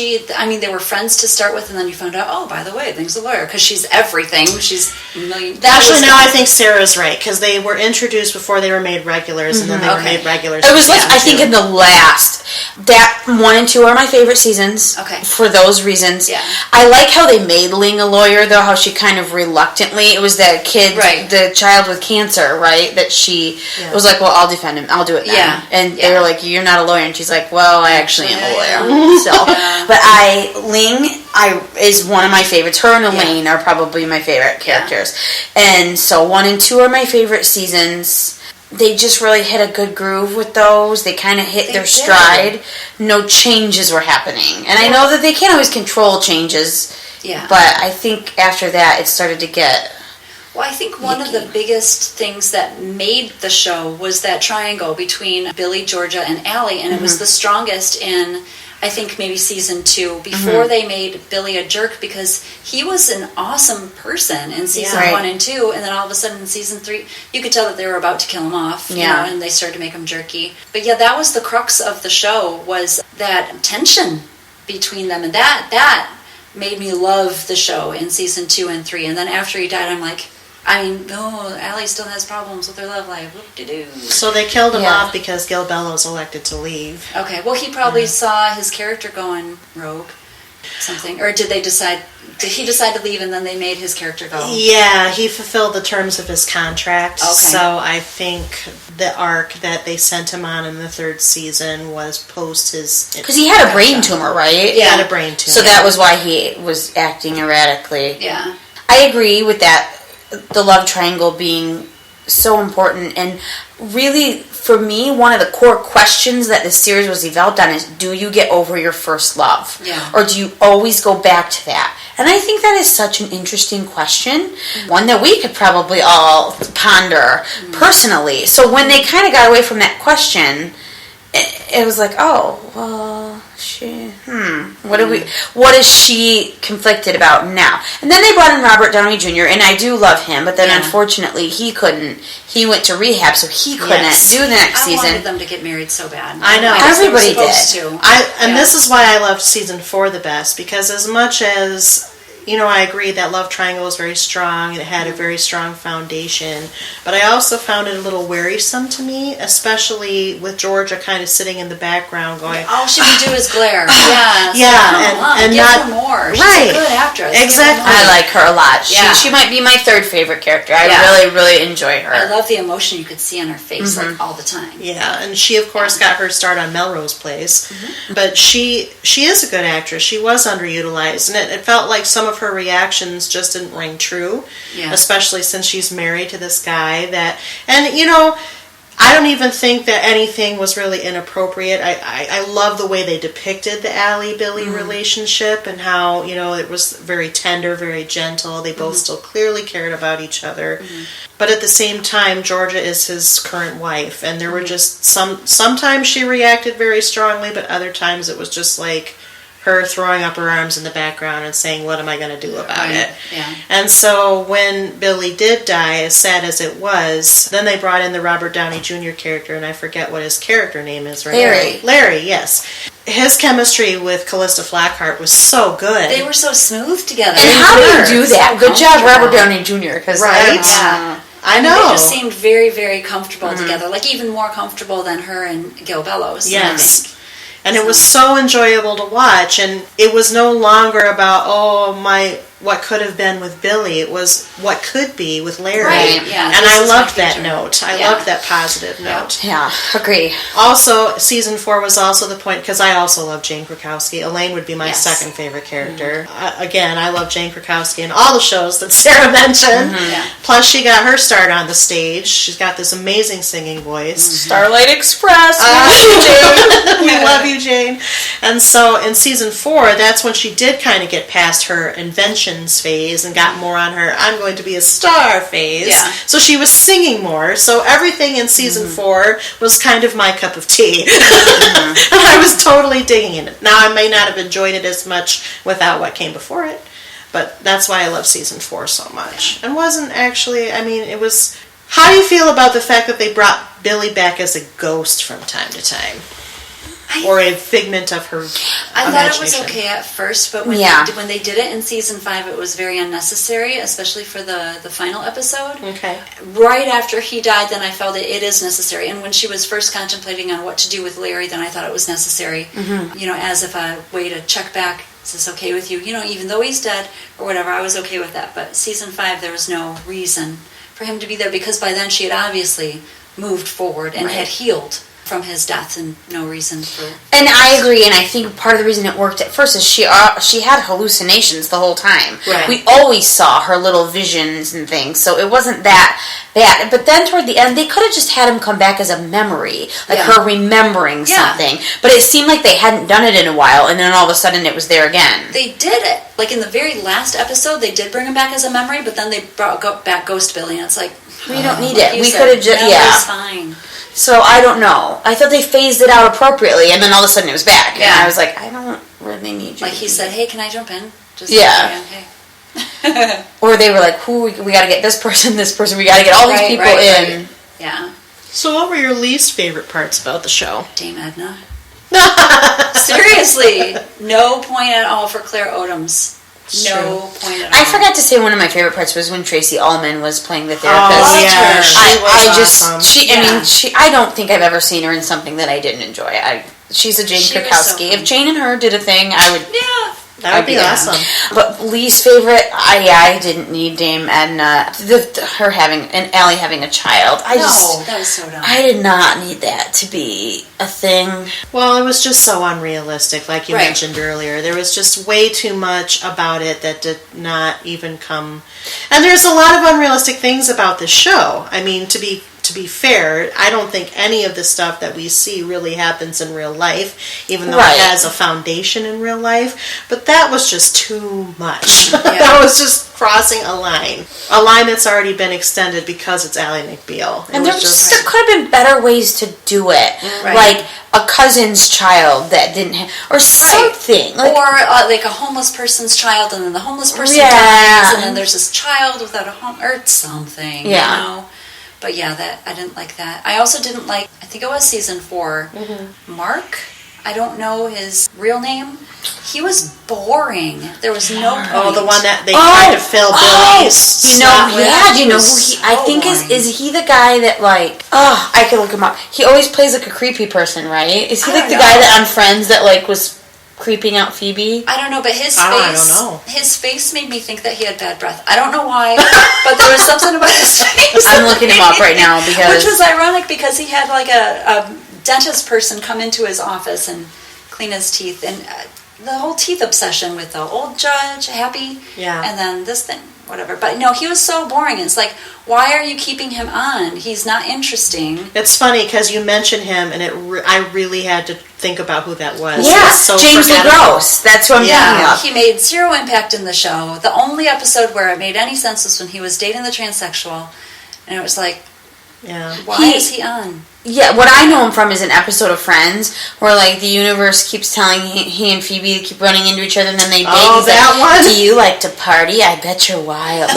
they were friends to start with, and then you found out, oh, by the way, Ling's a lawyer because she's everything. She's a million. Actually, now I think Sarah's right because they were introduced before they were made regulars, and then they were made regulars. It was like, I think in the last, that 1 and 2 are my favorite seasons. Okay. For those reasons. Yeah. I like how they made Ling a lawyer, though, how she kind of reluctantly, it was that kid, Right. the child with cancer, right? That she was like, well, I'll defend him. I'll do it then. Yeah. And they were like, you're not a lawyer. And she's like, well, I actually am a lawyer. So, but Ling is one of my favorites. Her and Elaine are probably my favorite characters. And so 1 and 2 are my favorite seasons. They just really hit a good groove with those. They kind of hit their stride. No changes were happening. And I know that they can't always control changes. Yeah. But I think after that, it started to get... Well, I think one of the biggest things that made the show was that triangle between Billy, Georgia, and Ally, and it was the strongest in, I think, maybe season 2, before they made Billy a jerk, because he was an awesome person in season 1 and 2, and then all of a sudden in season 3, you could tell that they were about to kill him off, you know, and they started to make him jerky. But yeah, that was the crux of the show, was that tension between them, and that made me love the show in season 2 and 3, and then after he died, I'm like, Ally still has problems with her love life. Whoop-de-doo. So they killed him off because Gil Bellows elected to leave. Okay, well, he probably saw his character going rogue, something. Or did he decide to leave and then they made his character go? Yeah, he fulfilled the terms of his contract. Okay. So I think the arc that they sent him on in the 3rd season was post his... Because he had a brain tumor, right? He had a brain tumor. So that was why he was acting erratically. Yeah. I agree with that. The love triangle being so important, and really for me one of the core questions that this series was developed on is, do you get over your first love? Or do you always go back to that? And I think that is such an interesting question, one that we could probably all ponder personally. So when they kind of got away from that question, it was like, oh, well, what is she conflicted about now? And then they brought in Robert Downey Jr., and I do love him, but then unfortunately he went to rehab, so he couldn't do the next season. I wanted them to get married so bad. I know. Everybody did. This is why I loved season 4 the best, because as much as... I agree that love triangle was very strong. It had a very strong foundation. But I also found it a little wearisome to me, especially with Georgia kind of sitting in the background going... All she would do is glare. And give not... her more. She's right. a good actress. Exactly. I like her a lot. Yeah. She might be my 3rd favorite character. I really, really enjoy her. I love the emotion you could see on her face like all the time. Yeah, and she, of course, got her start on Melrose Place. But she is a good actress. She was underutilized, and it felt like some of her reactions just didn't ring true, especially since she's married to this guy that, and I don't even think that anything was really inappropriate. I love the way they depicted the Ally-Billy relationship and how, it was very tender, very gentle. They both still clearly cared about each other. But at the same time, Georgia is his current wife, and there were just sometimes she reacted very strongly, but other times it was just like her throwing up her arms in the background and saying, what am I going to do about it? Yeah. And so when Billy did die, as sad as it was, then they brought in the Robert Downey Jr. character, and I forget what his character name is right now. Larry, yes. His chemistry with Callista Flockhart was so good. They were so smooth together. And how do you do that? Good job, Robert Downey Jr. Right? I know. They just seemed very, very comfortable together. Like even more comfortable than her and Gil Bellows. Yes. And it was so enjoyable to watch, and it was no longer about, what could have been with Billy. It was what could be with Larry. Right, yeah. And I loved that note. I loved that positive note. Yeah, agree. Also, season 4 was also the point, because I also love Jane Krakowski. Elaine would be my second favorite character. Again, I love Jane Krakowski in all the shows that Sarah mentioned. Plus, she got her start on the stage. She's got this amazing singing voice. Starlight Express. We love you, Jane. And so in season 4, that's when she did kind of get past her inventions phase and got more on her I'm going to be a star phase. Yeah. So she was singing more. So everything in season 4 was kind of my cup of tea. And I was totally digging it. Now, I may not have enjoyed it as much without what came before it, but that's why I love season 4 so much. And wasn't actually, it was... How do you feel about the fact that they brought Billy back as a ghost from time to time? Or a figment of her I imagination? thought it was okay at first, but when they did it in season 5, it was very unnecessary, especially for the final episode. Okay. Right after he died, then I felt it is necessary. And when she was first contemplating on what to do with Larry, then I thought it was necessary, as if a way to check back, is this okay with you? Even though he's dead or whatever, I was okay with that. But season 5, there was no reason for him to be there because by then she had obviously moved forward and had healed from his death, and no reason for. And I agree, and I think part of the reason it worked at first is she had hallucinations the whole time. Right. We always saw her little visions and things, so it wasn't that bad. But then toward the end, they could have just had him come back as a memory, like her remembering something. But it seemed like they hadn't done it in a while, and then all of a sudden it was there again. They did it. Like in the very last episode, they did bring him back as a memory, but then they brought back Ghost Billy, and it's like, we don't need it. We could have just, it's fine. So I don't know. I thought they phased it out appropriately, and then all of a sudden it was back. Yeah. And I was like, I don't really need you. Like he said, hey, can I jump in? Just hey. Or they were like, we got to get this person, we got to get all these people in. Right. Yeah. So what were your least favorite parts about the show? Dame Edna. Seriously. No point at all for Claire Odom's. No point at all. I forgot to say one of my favorite parts was when Tracy Ullman was playing the therapist. Oh, yeah. I don't think I've ever seen her in something that I didn't enjoy. She's a Jane Krakowski. If Jane and her did a thing, I would... Yeah. That would be awesome. But least favorite, I didn't need Dame Edna. Her and Ally having a child. That was so dumb. I did not need that to be a thing. Well, it was just so unrealistic, like you mentioned earlier. There was just way too much about it that did not even come. And there's a lot of unrealistic things about this show. I mean, to be fair, I don't think any of the stuff that we see really happens in real life, even though it has a foundation in real life. But that was just too much. That was just crossing a line that's already been extended because it's Ally McBeal. And there could have been better ways to do it, like a cousin's child that didn't have, or something, or like a homeless person's child, and then the homeless person dies, and then there's this child without a home, or something. But that I didn't like that. I also didn't like, I think it was season 4, Mark. I don't know his real name. He was boring. There was no point. Oh, the one that they tried to fill Billy's slot with. Do you know who he? I think is he the guy that I could look him up. He always plays like a creepy person, right? Is he like the guy that on Friends that was creeping out Phoebe? I don't know, but his face. I don't know. His face made me think that he had bad breath. I don't know why, but there was something about his face. I'm looking him up right now which was ironic because he had like a dentist person come into his office and clean his teeth, and the whole teeth obsession with the old judge, Happy, and then this thing, whatever. But no, he was so boring. It's like, why are you keeping him on? He's not interesting. It's funny because you mentioned him, and I really had to think about who that was. Yeah, James LaGrosse. That's who I'm thinking of. He made zero impact in the show. The only episode where it made any sense was when he was dating the transsexual, and it was like, why is he on? Yeah, what I know him from is an episode of Friends where the universe keeps telling he and Phoebe to keep running into each other, and then they date. Oh, that one? Do you like to party? I bet you're wild.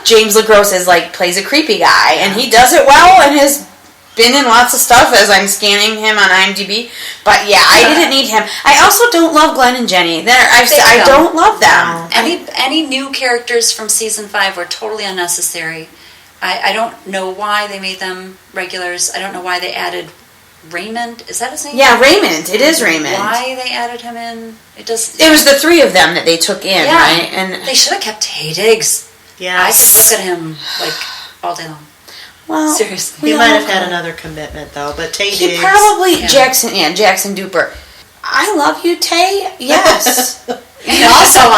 James LaGrosse plays a creepy guy, and he does it well, and has been in lots of stuff as I'm scanning him on IMDb. But I didn't need him. I also don't love Glenn and Jenny. I don't love them. Any new characters from season 5 were totally unnecessary. I don't know why they made them regulars. I don't know why they added Raymond. Is that his name? Yeah, Raymond. It is Raymond. Why they added him in? It was the 3 of them that they took in, right? And they should have kept Tay Diggs. Yeah, I could look at him all day long. Well, seriously, he might have had another commitment though. But Tay Diggs, he probably Jackson Duper. I love you, Tay. Yes, and also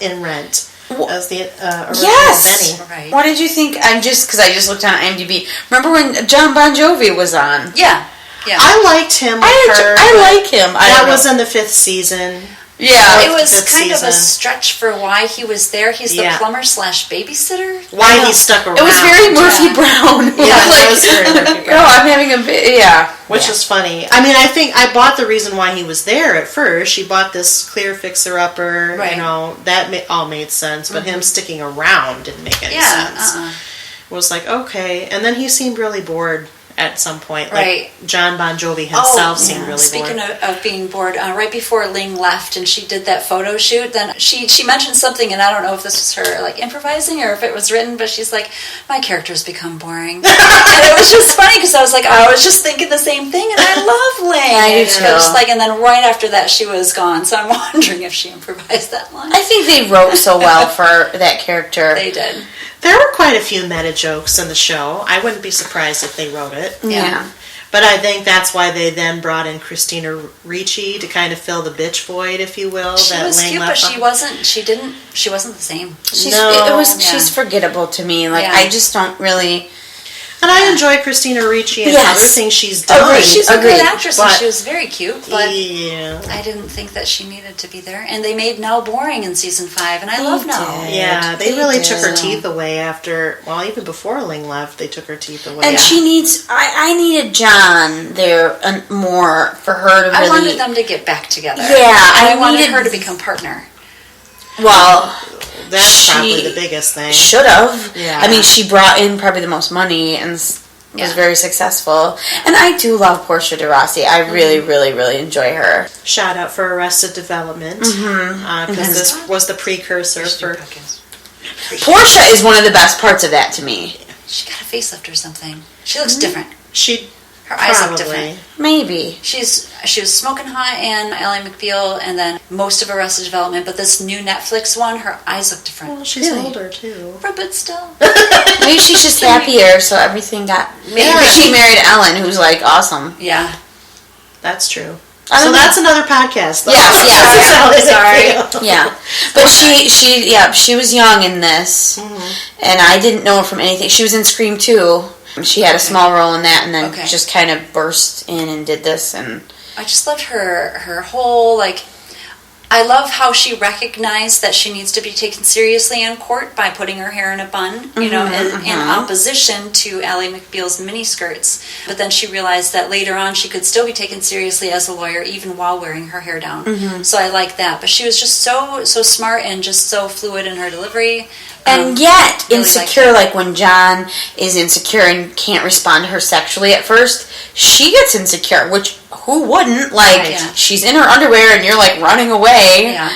in Rent. As the original Benny. Right. What did you think? I just looked on IMDb. Remember when John Bon Jovi was on? Yeah. I liked him. I like him. That was in the 5th season. Yeah, it was kind of a stretch for why he was there. He's the plumber / babysitter. Why he stuck around? It was very Murphy Brown. It was very Murphy Brown. No, I'm having a bit. Which is funny. I mean, I think I bought the reason why he was there at first. She bought this clear fixer-upper. Right. That all made sense. But him sticking around didn't make any sense. was like, okay. And then he seemed really bored at some point. Right. Like John Bon Jovi himself seemed really Speaking bored. of being bored, right before Ling left and she did that photo shoot, then she mentioned something, and I don't know if this was her like improvising or if it was written, but she's like, my character's become boring. And it was just funny because I was like, I was just thinking the same thing, and I love Ling. I do too. Just like, and then right after that she was gone, so I'm wondering if she improvised that line. I think they wrote so well for that character. They did. There were quite a few meta jokes in the show. I wouldn't be surprised if they wrote it. Yeah. But I think that's why they then brought in Christina Ricci to kind of fill the bitch void, if you will. She that was Ling cute, left but on. she wasn't the same. She's forgettable to me. Like, I just don't really... And I enjoy Christina Ricci and Yes. other things she's done. Agreed. She's a good actress, and she was very cute, but Yeah. I didn't think that she needed to be there. And they made Nell boring in season 5, and I love Nell. Yeah, they really took her did. teeth away after, well, even before Ling left, they took her teeth away. And she needs... I needed John there more for her to really... I wanted them to get back together. Yeah, I wanted needed her to become partner. Well... That's probably the biggest thing. Should have. Yeah. I mean, she brought in probably the most money and was very successful. And I do love Portia de Rossi. I really, really, really enjoy her. Shout out for Arrested Development. Because this was the precursor for... Portia is one of the best parts of that to me. She got a facelift or something. She looks different. Her eyes look different. Maybe. She was smoking hot in Ally McBeal, and then most of Arrested Development. But this new Netflix one, her eyes look different. Well, she's older too. But still. Maybe she's just happier, so everything got... Maybe she married Ellen, who's like awesome. Yeah. That's true. I So don't know. that's another podcast. Though. Yes. Sorry. Yeah, but she was young in this, and I didn't know her from anything. She was in Scream 2. She had a small role in that, and then just kind of burst in and did this. And I just loved her whole, like, I love how she recognized that she needs to be taken seriously in court by putting her hair in a bun, you know, in opposition to Ally McBeal's miniskirts. But then she realized that later on she could still be taken seriously as a lawyer even while wearing her hair down. So I like that. But she was just so smart and just so fluid in her delivery. And yet, really insecure, like when John is insecure and can't respond to her sexually at first, she gets insecure, which who wouldn't? Like, she's in her underwear and you're like running away. Yeah.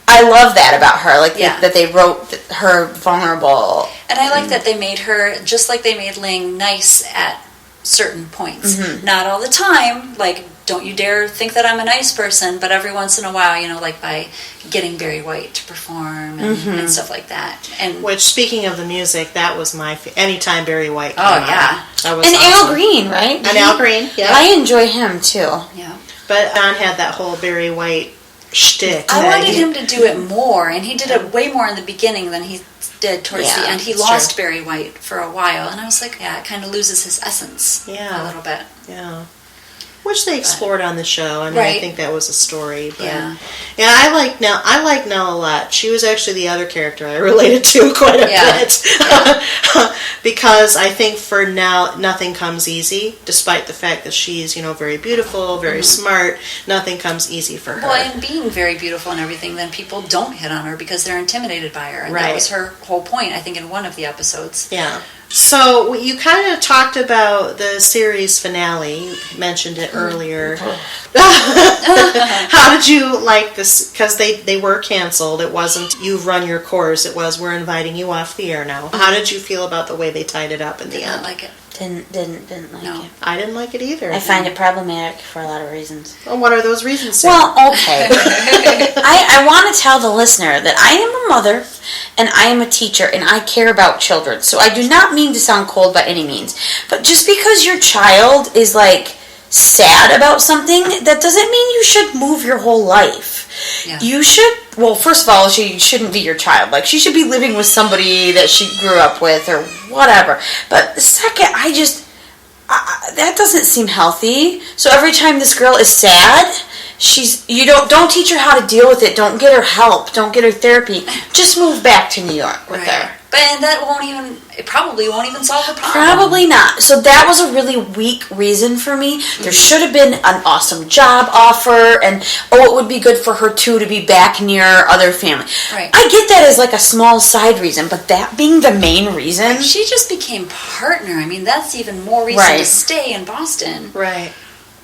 I love that about her, like that they wrote her vulnerable. And I like that they made her, just like they made Ling, nice at certain points. Not all the time, like, don't you dare think that I'm a nice person, but every once in a while, you know, like by getting Barry White to perform and stuff like that. And which, speaking of the music, that was my anytime Barry White came Oh, yeah. out, that was And awesome. Al Green, right? And Al Green, yeah. I enjoy him, too. Yeah. But Don had that whole Barry White shtick. I wanted him to do it more, and he did it way more in the beginning than he did towards the end. He lost Barry White for a while, and I was like, it kind of loses his essence a little bit. Yeah. Which they explored on the show. I mean, I think that was a story. But I like Nell a lot. She was actually the other character I related to quite a bit. Because I think for Nell, nothing comes easy, despite the fact that she's, very beautiful, very smart. Nothing comes easy for her. Well, and being very beautiful and everything, then people don't hit on her because they're intimidated by her. And that was her whole point, I think, in one of the episodes. Yeah. So you kind of talked about the series finale. You mentioned it earlier. How did you like this? Because they were canceled. It wasn't you've run your course. It was we're inviting you off the air now. How did you feel about the way they tied it up in the end? I like it. Didn't like it. I didn't like it either. I find it problematic for a lot of reasons. Well, what are those reasons, Sarah? Well, okay. I want to tell the listener that I am a mother and I am a teacher and I care about children. So I do not mean to sound cold by any means. But just because your child is like sad about something, that doesn't mean you should move your whole life. Yeah. You should, well, first of all, she shouldn't be your child. Like, she should be living with somebody that she grew up with or whatever. But second, that doesn't seem healthy. So every time this girl is sad, don't teach her how to deal with it. Don't get her help. Don't get her therapy. Just move back to New York with her. But it probably won't even solve the problem. Probably not. So that was a really weak reason for me. There should have been an awesome job offer, and it would be good for her too to be back near other family. Right. I get that as like a small side reason, but that being the main reason. She just became partner. I mean, that's even more reason to stay in Boston. Right.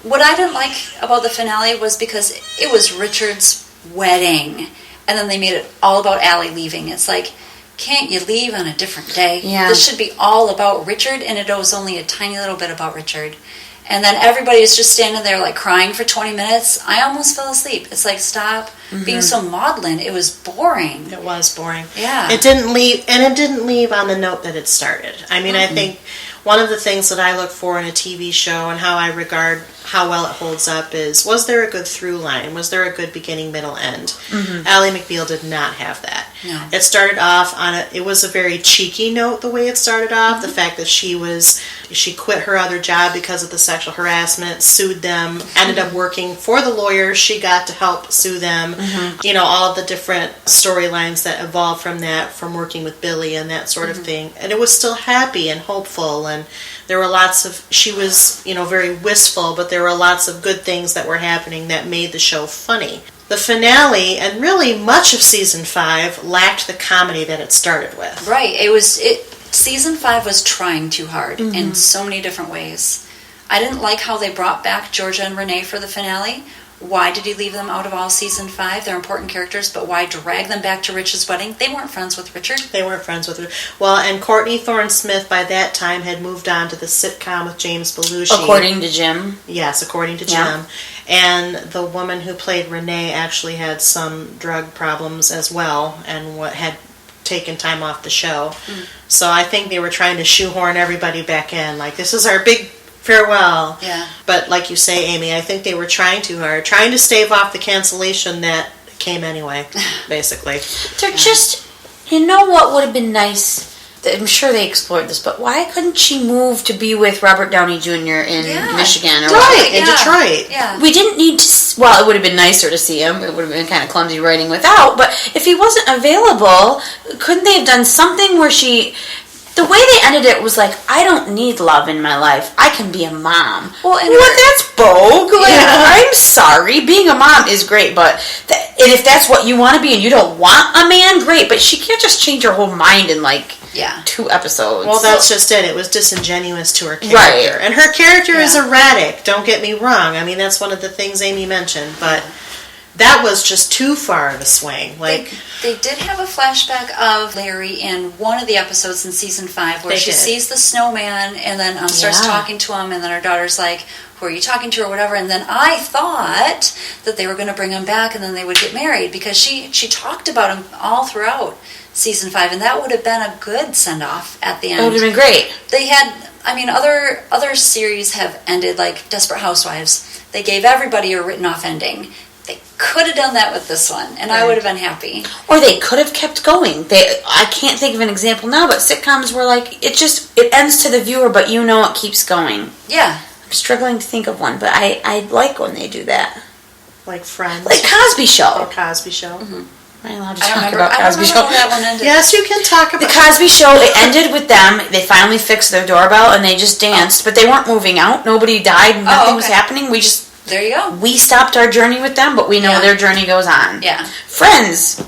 What I didn't like about the finale was because it was Richard's wedding, and then they made it all about Ally leaving. It's like, can't you leave on a different day? Yeah. This should be all about Richard, and it was only a tiny little bit about Richard. And then everybody is just standing there like crying for 20 minutes. I almost fell asleep. It's like, stop being so maudlin. It was boring. It was boring. Yeah. It didn't leave on the note that it started. I mean, I think one of the things that I look for in a TV show and how I regard how well it holds up is, was there a good through line? Was there a good beginning, middle, end? Ally McBeal did not have that. No. It started off it was a very cheeky note the way it started off. The fact that she quit her other job because of the sexual harassment, sued them, ended up working for the lawyers she got to help sue them. You know, all of the different storylines that evolved from that, from working with Billy and that sort of thing. And it was still happy and hopeful, and there were she was, very wistful, but there were lots of good things that were happening that made the show funny. The finale, and really much of season 5, lacked the comedy that it started with. Right. Season 5 was trying too hard in so many different ways. I didn't like how they brought back Georgia and Renee for the finale. Why did he leave them out of all season 5? They're important characters, but why drag them back to Rich's wedding? They weren't friends with Richard. They weren't friends with Richard. Well, and Courtney Thorne-Smith by that time had moved on to the sitcom with James Belushi. According to Jim. Yes, according to Jim. Yeah. And the woman who played Renee actually had some drug problems as well, and had taken time off the show. So I think they were trying to shoehorn everybody back in. Like, this is our big farewell. Yeah. But like you say, Amy, I think they were trying too hard, trying to stave off the cancellation that came anyway, basically. They're just, what would have been nice? I'm sure they explored this, but why couldn't she move to be with Robert Downey Jr. in Michigan? In Detroit. Yeah. We didn't need to, it would have been nicer to see him. It would have been kind of clumsy writing without, but if he wasn't available, couldn't they have done something where the way they ended it was like, I don't need love in my life. I can be a mom. Well, and that's bogue. I'm sorry. Being a mom is great, but and if that's what you want to be and you don't want a man, great. But she can't just change her whole mind in 2 episodes. Well, that's just it. It was disingenuous to her character. Right. And her character is erratic, don't get me wrong. I mean, that's one of the things Amy mentioned, but that was just too far of a swing. They did have a flashback of Larry in one of the episodes in season 5 where she sees the snowman and then starts talking to him, and then her daughter's like, who are you talking to, or whatever. And then I thought that they were going to bring him back and then they would get married, because she talked about him all throughout season 5, and that would have been a good send-off at the end. It would have been great. They had, other series have ended, like Desperate Housewives. They gave everybody a written-off ending. They could have done that with this one, and I would have been happy. Or they could have kept going. I can't think of an example now, but sitcoms were like, it ends to the viewer, but it keeps going. Yeah. I'm struggling to think of one, but I like when they do that. Like Friends. Like Cosby Show. Or Cosby Show. Am I allowed to talk about Cosby Show? How that one ended. Yes, you can talk about The Cosby Show, it ended with them. They finally fixed their doorbell and they just danced, but they weren't moving out. Nobody died. Nothing was happening. There you go. We stopped our journey with them, but we know their journey goes on. Yeah. Friends.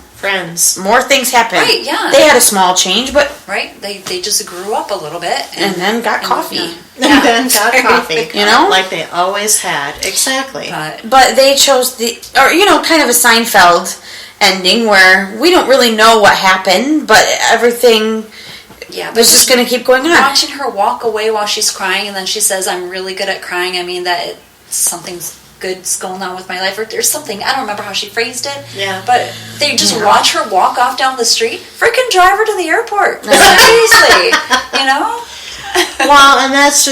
More things happen. Right, yeah. They had a small change, but... Right, they just grew up a little bit. And then got coffee. And then got coffee. You Like they always had. Exactly. But they chose kind of a Seinfeld ending where we don't really know what happened, but everything... Yeah, was just going to keep going on. Watching her walk away while she's crying, and then she says, I'm really good at crying. I mean, something's good's going on with my life, or there's something, I don't remember how she phrased it. Yeah. But they just watch her walk off down the street. Freaking drive her to the airport. Seriously. Well, and that's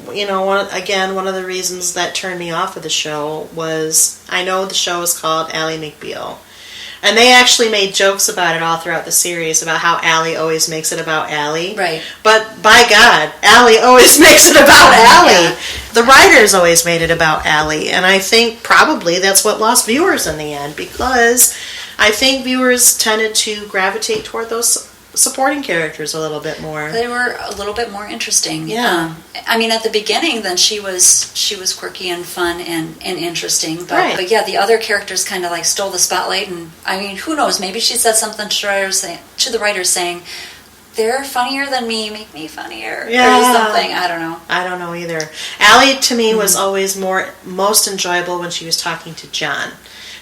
one of the reasons that turned me off of the show was, I know the show is called Ally McBeal. And they actually made jokes about it all throughout the series, about how Ally always makes it about Ally. Right. But by God, Ally always makes it about Ally. Yeah. The writers always made it about Ally. And I think probably that's what lost viewers in the end, because I think viewers tended to gravitate toward those supporting characters a little bit more. They were a little bit more interesting. Yeah. I mean, at the beginning, then she was quirky and fun and interesting. But, Right. but yeah, the other characters kind of like stole the spotlight. And I mean, who knows? Maybe she said something to the writers saying, "They're funnier than me. Make me funnier." Yeah. Or something. I don't know. I don't know either. Allie, to me, was always most enjoyable when she was talking to John.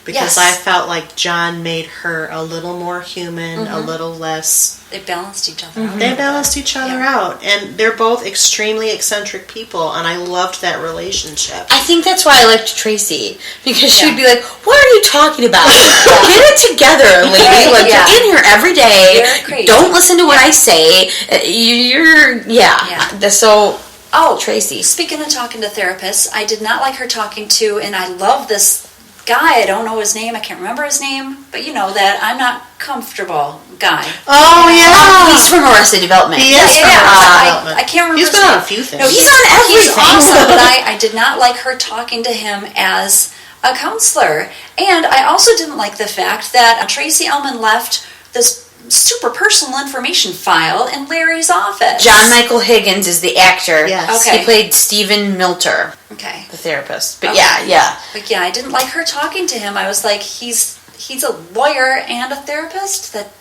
Because Yes. I felt like John made her a little more human, a little less... They balanced each other out. They balanced each other out. And they're both extremely eccentric people, and I loved that relationship. I think that's why I liked Tracy, because she Yeah. would be like, "What are you talking about? Get it together, lady. Like, Yeah. you're in here every day. You're crazy. Don't listen to what I say. Yeah. So, Oh, Tracy. Speaking of talking to therapists, I did not like her talking to, and I love this guy. I don't know his name. I can't remember his name, but you know that I'm not comfortable guy. Oh, yeah! He's from Arrested Development. He is from Arrested Development. I can't remember He's his been name. on a few things. No, He's on He's everything. awesome, but I did not like her talking to him as a counselor. And I also didn't like the fact that Tracy Ullman left this super personal information file in Larry's office. John Michael Higgins is the actor. Yes. Okay. He played Stephen Milter, Okay. the therapist. But Okay. yeah. But yeah, I didn't like her talking to him. I was like, he's a lawyer and a therapist? That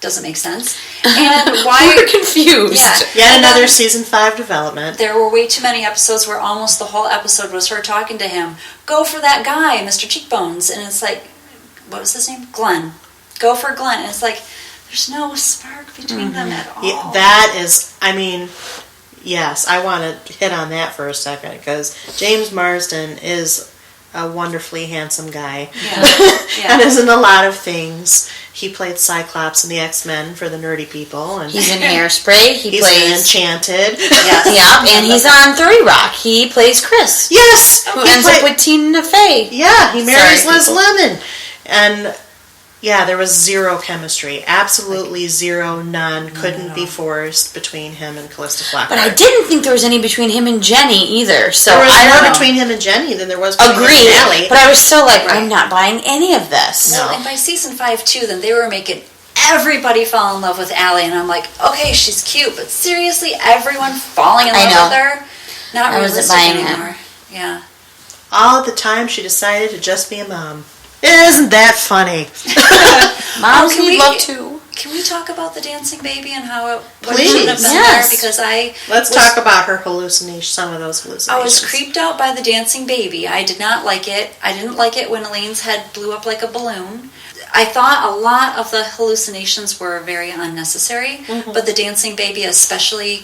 doesn't make sense. And why... We're confused. Yeah. Yet And another then season 5 development. there were way too many episodes where almost the whole episode was her talking to him. Go for that guy, Mr. Cheekbones. And it's like, what was his name? Glenn. Go for Glenn. And it's like, there's no spark between them at all. Yeah, that is, I mean, yes, I want to hit on that for a second because James Marsden is a wonderfully handsome guy Yeah. and is in a lot of things. He played Cyclops in the X-Men for the nerdy people. And He's in Hairspray. He he's plays... in Enchanted. Yes. Yeah, and he's on 30 Rock. He plays Chris, Yes! who he ends up with Tina Fey. Yeah, he marries Sorry, Liz people. Lemon. And yeah, there was zero chemistry. Absolutely zero, none. Couldn't be forced between him and Callista Flockhart. But I didn't think there was any between him and Jenny either. So There was I don't more know. between him and Jenny than there was between him Agreed. and Allie. But I was still like, Right. I'm not buying any of this. No. Well, and by season 5 too, then they were making everybody fall in love with Allie, and I'm like, okay, she's cute, but seriously, everyone falling in I love know. with her? Not I wasn't realistic buying it. anymore. Yeah. All at the time, she decided to just be a mom. Isn't that funny? Moms can need we- love too. Can we talk about the dancing baby and how it Please. shouldn't have been Yes. there? Because Let's talk about her hallucination, some of those hallucinations. I was creeped out by the dancing baby. I did not like it. I didn't like it when Elaine's head blew up like a balloon. I thought a lot of the hallucinations were very unnecessary, but the dancing baby especially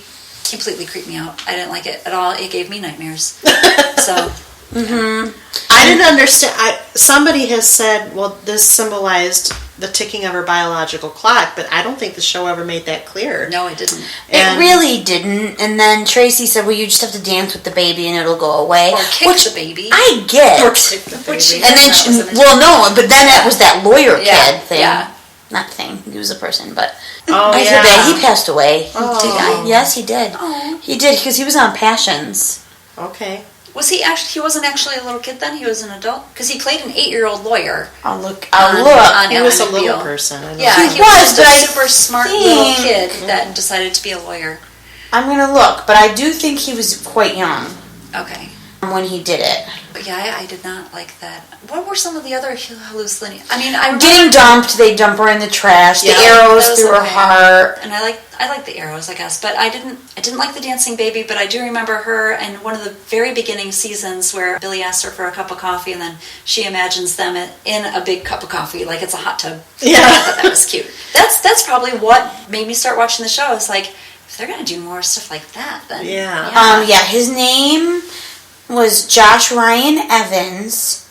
completely creeped me out. I didn't like it at all. It gave me nightmares. So, I didn't understand. Somebody has said, well, this symbolized the ticking of her biological clock, but I don't think the show ever made that clear. no, it didn't. And- It really didn't. And then Tracy said, well, you just have to dance with the baby and it'll go away. Or kick Which the baby. I get. Or kick the Which baby. And then, That she, was an- well, no, but then it was that lawyer Yeah, kid thing. yeah. Not thing. He was a person, but Oh, I feel yeah. bad. He passed away. Oh. Did I? Yes, he did. Oh. He did because he was on Passions. Okay. Was he actually? He wasn't actually a little kid then. He was an adult because he played an 8-year-old lawyer. I'll look. on He was a Ally little McBeal. person. I know. Yeah, He he was was, just but a I super smart little think- kid that decided to be a lawyer. I'm gonna look, but I do think he was quite young Okay. when he did it. But yeah, I did not like that. What were some of the other hallucinations? I mean, I Getting dumped, they dump her in the trash. Yeah, the arrows those through her okay. heart. and I like the arrows, I guess. But I didn't like the dancing baby. But I do remember her in one of the very beginning seasons where Billy asks her for a cup of coffee, and then she imagines them in a big cup of coffee, like it's a hot tub. Yeah. I thought that was cute. That's probably what made me start watching the show. It's like, if they're gonna do more stuff like that, then Yeah. His name was Josh Ryan Evans.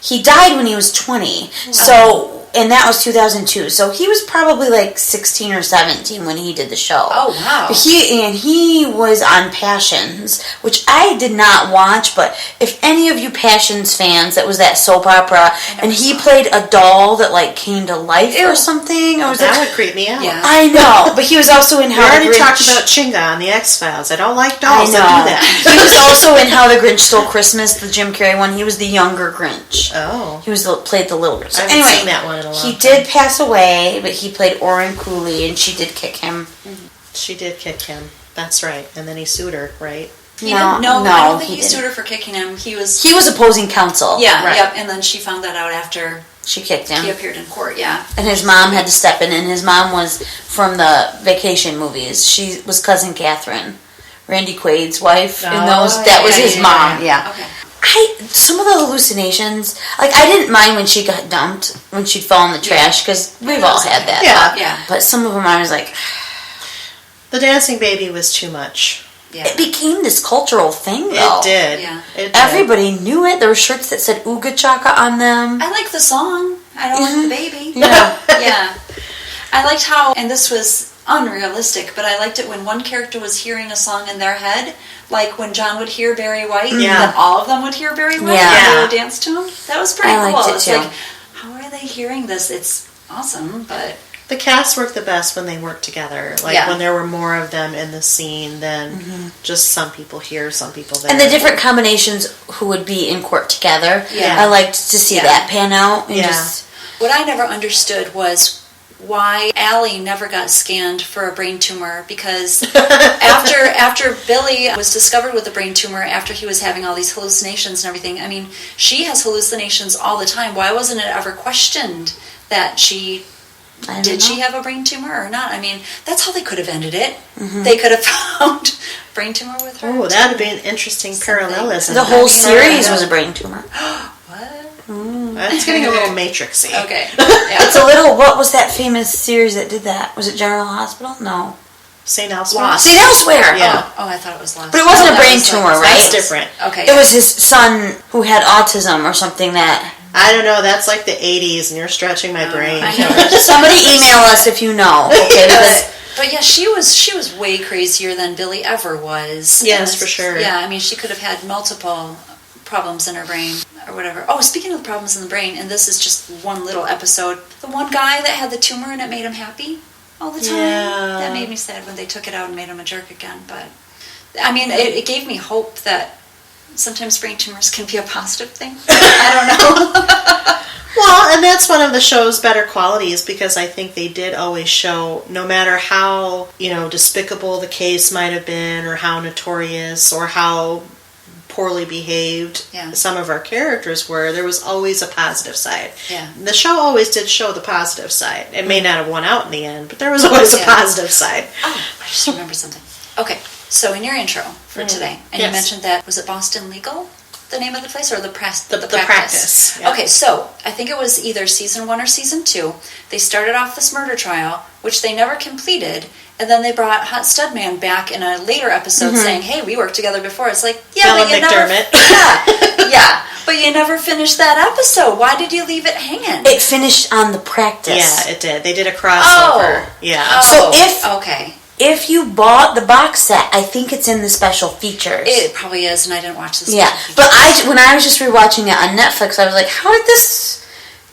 He died when he was 20. So, and that was 2002. So he was probably like 16 or 17 when he did the show. Oh wow. But he was on Passions, which I did not watch, but if any of you Passions fans, that was that soap opera, and he played a doll that like came to life or something. I was That like, would creep me out. Yeah. I know, but he was also in We How the already Grinch. talked about Chinga on the X-Files. I don't like I dolls know. that do that. He was also in How the Grinch Stole Christmas, the Jim Carrey one. He was the younger Grinch. Oh. He was played the little Grinch. I haven't Anyway, seen that one in been a long He time. did pass away, but he played Oren Cooley, and she did kick him. She did kick him. That's right. And then he sued her, right? No, No, I don't think he he didn't. sued her for kicking him. He was opposing counsel. yeah, Right. yep. And then she found that out after She kicked him. he appeared in court. Yeah, And his mom had to step in, and his mom was from the Vacation movies. She was cousin Catherine, Randy Quaid's wife. Oh, And that was his mom. Yeah. Okay. Some of the hallucinations, like I didn't mind when she got dumped, when she'd fall in the trash, because we've all had that. Yeah. Yeah. But some of them I was like, The dancing baby was too much. Yeah. it became this cultural thing, though. It did. Yeah. It did. Everybody knew it. There were shirts that said Ooga Chaka on them. I like the song. I don't like the baby. Yeah. Yeah. I liked how, and this was unrealistic, but I liked it when one character was hearing a song in their head, like when John would hear Barry White, Yeah. then all of them would hear Barry White Yeah. and they would dance to him. That was pretty I cool. liked it It's too. like, how are they hearing this? It's awesome, but The cast worked the best when they worked together. Like Yeah. when there were more of them in the scene than just some people here, some people there. And the different combinations who would be in court together. Yeah. I liked to see Yeah. that pan out. And Yeah. just, what I never understood was why Ally never got scanned for a brain tumor, because after Billy was discovered with a brain tumor, after he was having all these hallucinations and everything, I mean, she has hallucinations all the time. Why wasn't it ever questioned that I don't did know. she have a brain tumor or not? I mean, that's how they could have ended it. They could have found brain tumor with her. Oh, that would be an interesting parallelism. The whole I mean, series yeah. was a brain tumor. What? That's getting a little matrixy. Okay. Yeah. It's a little, what was that famous series that did that? Was it General Hospital? No. St. Elsewhere? Lost. See, elsewhere. Yeah. Oh, I thought it was lost. But it wasn't a that brain was tumor, Lost. right? That's different. Okay. It was his son who had autism or something that... I don't know. That's like the 80s, and you're stretching my brain. I know. Somebody email us if you know. Okay, because But yeah, she was way crazier than Billy ever was. Yes, And for sure. Yeah, I mean, she could have had multiple problems in her brain or whatever. Oh, speaking of problems in the brain, and this is just one little episode. The one guy that had the tumor and it made him happy all the time. Yeah. That made me sad when they took it out and made him a jerk again. But I mean, it gave me hope that sometimes brain tumors can be a positive thing. I don't know. Well, and that's one of the show's better qualities, because I think they did always show, no matter how, despicable the case might have been, or how notorious, or how poorly behaved Yeah. some of our characters were, there was always a positive side. Yeah. The show always did show the positive side. It may not have won out in the end, but there was always a Yeah. positive side. Oh, I just remembered something. Okay, so in your intro for today, and Yes. you mentioned that, was it Boston Legal, the name of the place, or the practice? The practice, yeah. Okay, so I think it was either season 1 or season 2. They started off this murder trial, which they never completed, and then they brought Hot Stud Man back in a later episode saying, hey, we worked together before. It's like, yeah, Bella but you never... McDermott. Yeah, but you never finished that episode. Why did you leave it hanging? it finished on the practice. Yeah, it did. They did a crossover. Oh. Yeah. So if Okay. if you bought the box set, I think it's in the special features. It probably is, and I didn't watch this. Yeah, but when I was just rewatching it on Netflix, I was like, how did this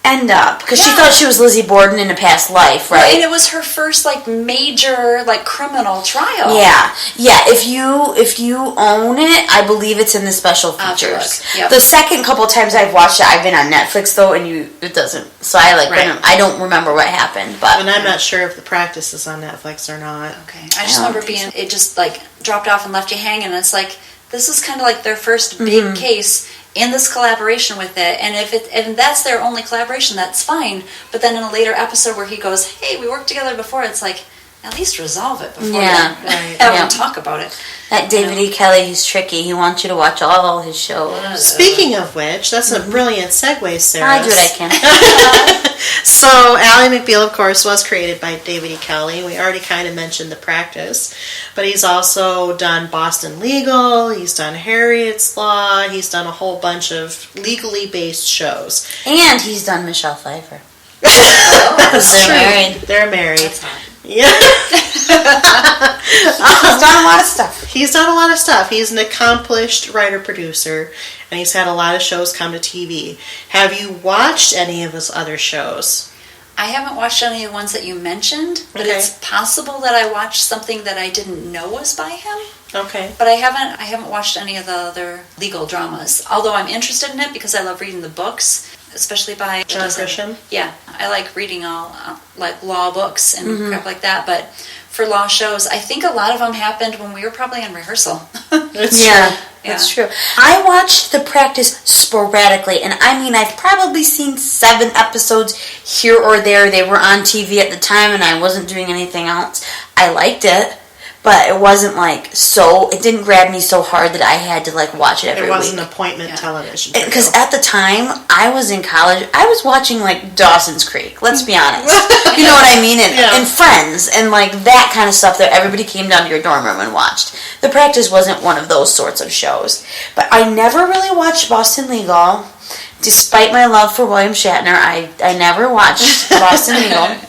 end up? Because she Yeah. thought she was Lizzie Borden in a past life, right? And it was her first major criminal trial. Yeah. If you own it, I believe it's in the special I'll have to features. look. Yep. The second couple times I've watched it, I've been on Netflix though, and it doesn't. So I Right. I don't remember what happened, but And I'm not sure if the practice is on Netflix or not. Okay. I just I don't remember think it just dropped off and left you hanging. And it's like, this is kind of like their first big case in this collaboration with it. And if that's their only collaboration, that's fine. But then in a later episode where he goes, hey, we worked together before, it's like, at least resolve it before Yeah. you Right. have Yeah. them talk about it. that David E. Kelly, he's tricky. He wants you to watch all his shows. Speaking of which, that's a brilliant segue, Sarah. I do what I can. So, Ally McBeal, of course, was created by David E. Kelly. We already kind of mentioned The Practice. But he's also done Boston Legal, he's done Harriet's Law, he's done a whole bunch of legally based shows. And he's done Michelle Pfeiffer. That's They're true. married. They're married. That's hot. Yeah. He's done a lot of stuff. He's done a lot of stuff. He's an accomplished writer-producer, and he's had a lot of shows come to TV. Have you watched any of his other shows? I haven't watched any of the ones that you mentioned, but Okay. it's possible that I watched something that I didn't know was by him. Okay. But I haven't watched any of the other legal dramas. Although I'm interested in it because I love reading the books. especially by John Grisham. Yeah, I like reading all like law books and crap like that. But for law shows, I think a lot of them happened when we were probably in rehearsal. That's true. I watched The Practice sporadically, and I mean, I've probably seen 7 episodes here or there. They were on TV at the time, and I wasn't doing anything else. I liked it, but it wasn't it didn't grab me so hard that I had to watch it every week. It wasn't appointment television. Because at the time, I was in college, I was watching Dawson's Creek, let's be honest. You know what I mean? And Friends, and that kind of stuff that everybody came down to your dorm room and watched. The Practice wasn't one of those sorts of shows. But I never really watched Boston Legal. Despite my love for William Shatner, I never watched Boston Legal.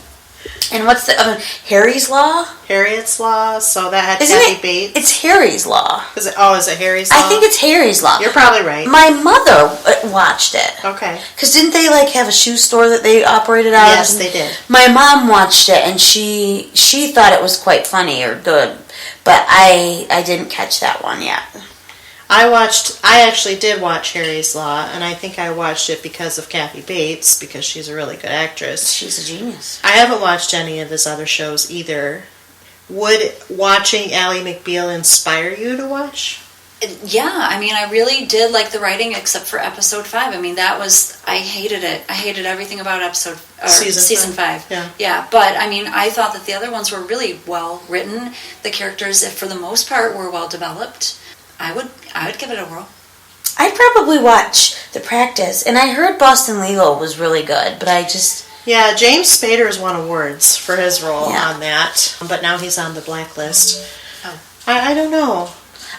And what's the other? Harry's Law? Harriet's Law. So that had Kathy Bates. It's Harry's Law. Is it Harry's Law? I think it's Harry's Law. You're probably right. My mother watched it. Okay. Because didn't they have a shoe store that they operated out of? Yes, they did. My mom watched it, and she thought it was quite funny or good. But I didn't catch that one yet. I actually did watch Harry's Law, and I think I watched it because of Kathy Bates, because she's a really good actress. She's a genius. I haven't watched any of his other shows either. Would watching Ally McBeal inspire you to watch? Yeah, I mean, I really did like the writing, except for episode 5. I mean, I hated it. I hated everything about season 5. Yeah, but I mean, I thought that the other ones were really well written. The characters, for the most part, were well developed. I would give it a whirl. I'd probably watch The Practice, and I heard Boston Legal was really good, but I just... Yeah, James Spader's won awards for his role on that, but now he's on the blacklist. Oh. I don't know.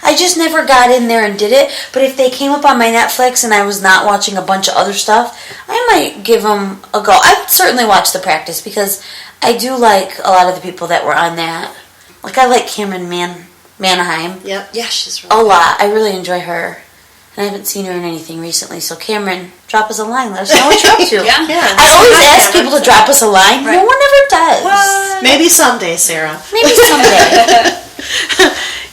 I just never got in there and did it, but if they came up on my Netflix and I was not watching a bunch of other stuff, I might give them a go. I'd certainly watch The Practice, because I do like a lot of the people that were on that. I like Cameron Manheim. Yep. Yeah, she's really a good. lot. I really enjoy her. And I haven't seen her in anything recently. So Cameron, drop us a line. Let us know what you're up to. Yeah. I always ask people to drop us a line. Right. No one ever does. What? Maybe someday, Sarah. Maybe someday.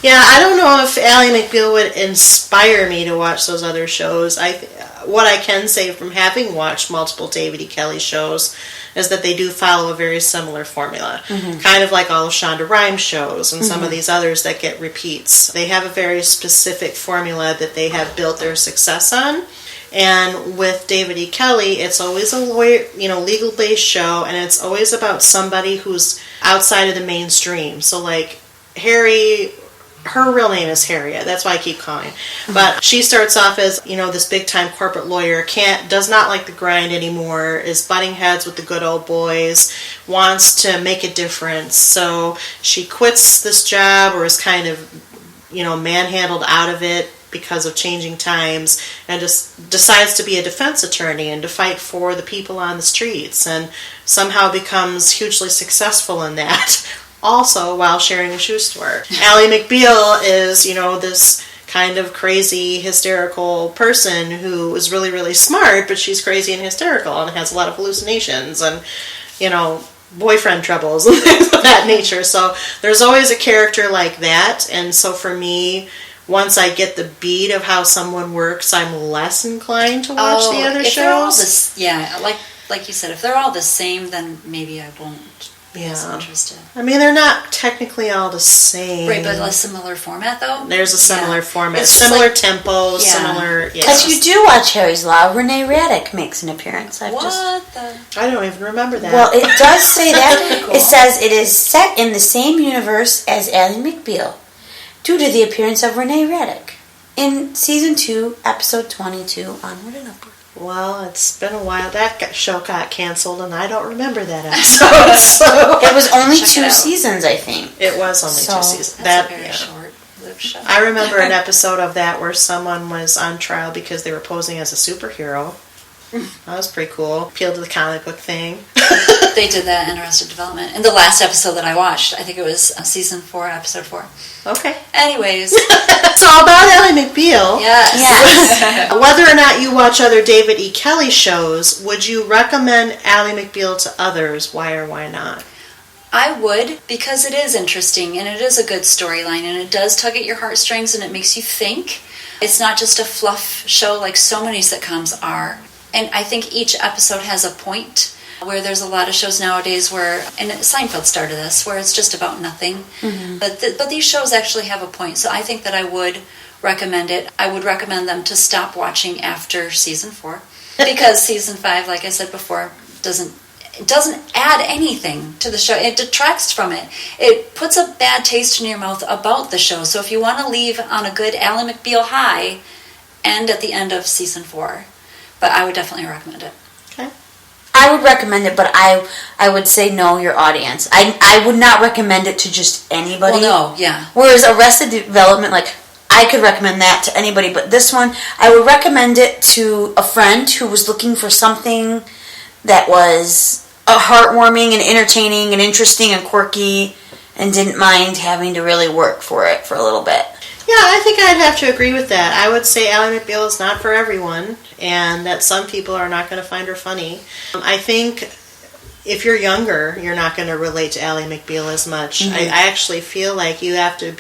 Yeah, I don't know if Ally McBeal would inspire me to watch those other shows. What I can say from having watched multiple David E. Kelley shows is that they do follow a very similar formula. Kind of like all of Shonda Rhimes' shows and some of these others that get repeats. They have a very specific formula that they have built their success on. And with David E. Kelley, it's always a lawyer, legal-based show, and it's always about somebody who's outside of the mainstream. So Harry... Her real name is Harriet. That's why I keep calling. But she starts off as, this big-time corporate lawyer, does not like the grind anymore, is butting heads with the good old boys, wants to make a difference. So she quits this job, or is kind of, manhandled out of it because of changing times, and just decides to be a defense attorney and to fight for the people on the streets, and somehow becomes hugely successful in that. Also, while sharing a shoe store. Ally McBeal is, this kind of crazy, hysterical person who is really, really smart, but she's crazy and hysterical and has a lot of hallucinations and, boyfriend troubles and things of that nature. So there's always a character like that. And so for me, once I get the beat of how someone works, I'm less inclined to watch the other shows. Like you said, if they're all the same, then maybe I won't. Yes, interested. I mean, they're not technically all the same. Right, but a similar format, though? There's a similar format. Similar tempo, similar... Because you do watch Harry's Law. Renee Raddick makes an appearance. I don't even remember that. Well, it does say that. Cool. It says it is set in the same universe as Ally McBeal, due to the appearance of Renee Raddick in Season 2, Episode 22, Onward and Upward. Well, it's been a while. That show got canceled, and I don't remember that episode. So. It was only 2 seasons, I think. It was only 2 seasons. That's a very short-lived show. I remember an episode of that where someone was on trial because they were posing as a superhero. That was pretty cool. Appealed to the comic book thing. They did that in Arrested Development. In the last episode that I watched, I think it was Season 4, Episode 4. Okay. Anyways. So about Ally McBeal. Yes. Whether or not you watch other David E. Kelley shows, would you recommend Ally McBeal to others? Why or why not? I would, because it is interesting and it is a good storyline and it does tug at your heartstrings and it makes you think. It's not just a fluff show like so many sitcoms are. And I think each episode has a point, where there's a lot of shows nowadays where, and Seinfeld started this, where it's just about nothing. But these shows actually have a point. So I think that I would recommend it. I would recommend them to stop watching after season 4. Because season 5, like I said before, doesn't add anything to the show. It detracts from it. It puts a bad taste in your mouth about the show. So if you want to leave on a good Ally McBeal high, end at the end of season 4. But I would definitely recommend it. Okay. I would recommend it, but I would say know your audience. I would not recommend it to just anybody. Well, no, yeah. Whereas Arrested Development, like, I could recommend that to anybody, but this one, I would recommend it to a friend who was looking for something that was heartwarming and entertaining and interesting and quirky and didn't mind having to really work for it for a little bit. Yeah, I think I'd have to agree with that. I would say Ally McBeal is not for everyone, and that some people are not going to find her funny. I think if you're younger, you're not going to relate to Ally McBeal as much. I actually feel like you have to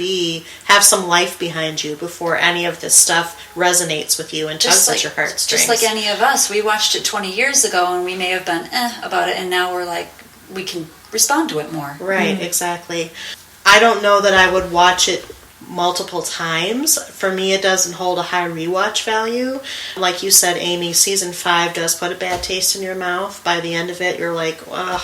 have some life behind you before any of this stuff resonates with you and tugs at your heartstrings. Just like any of us. We watched it 20 years ago, and we may have been about it, and now we're like, we can respond to it more. Right, exactly. I don't know that I would watch it multiple times. For me, it doesn't hold a high rewatch value. Like you said, Amy, season 5 does put a bad taste in your mouth. By the end of it, you're like, ugh,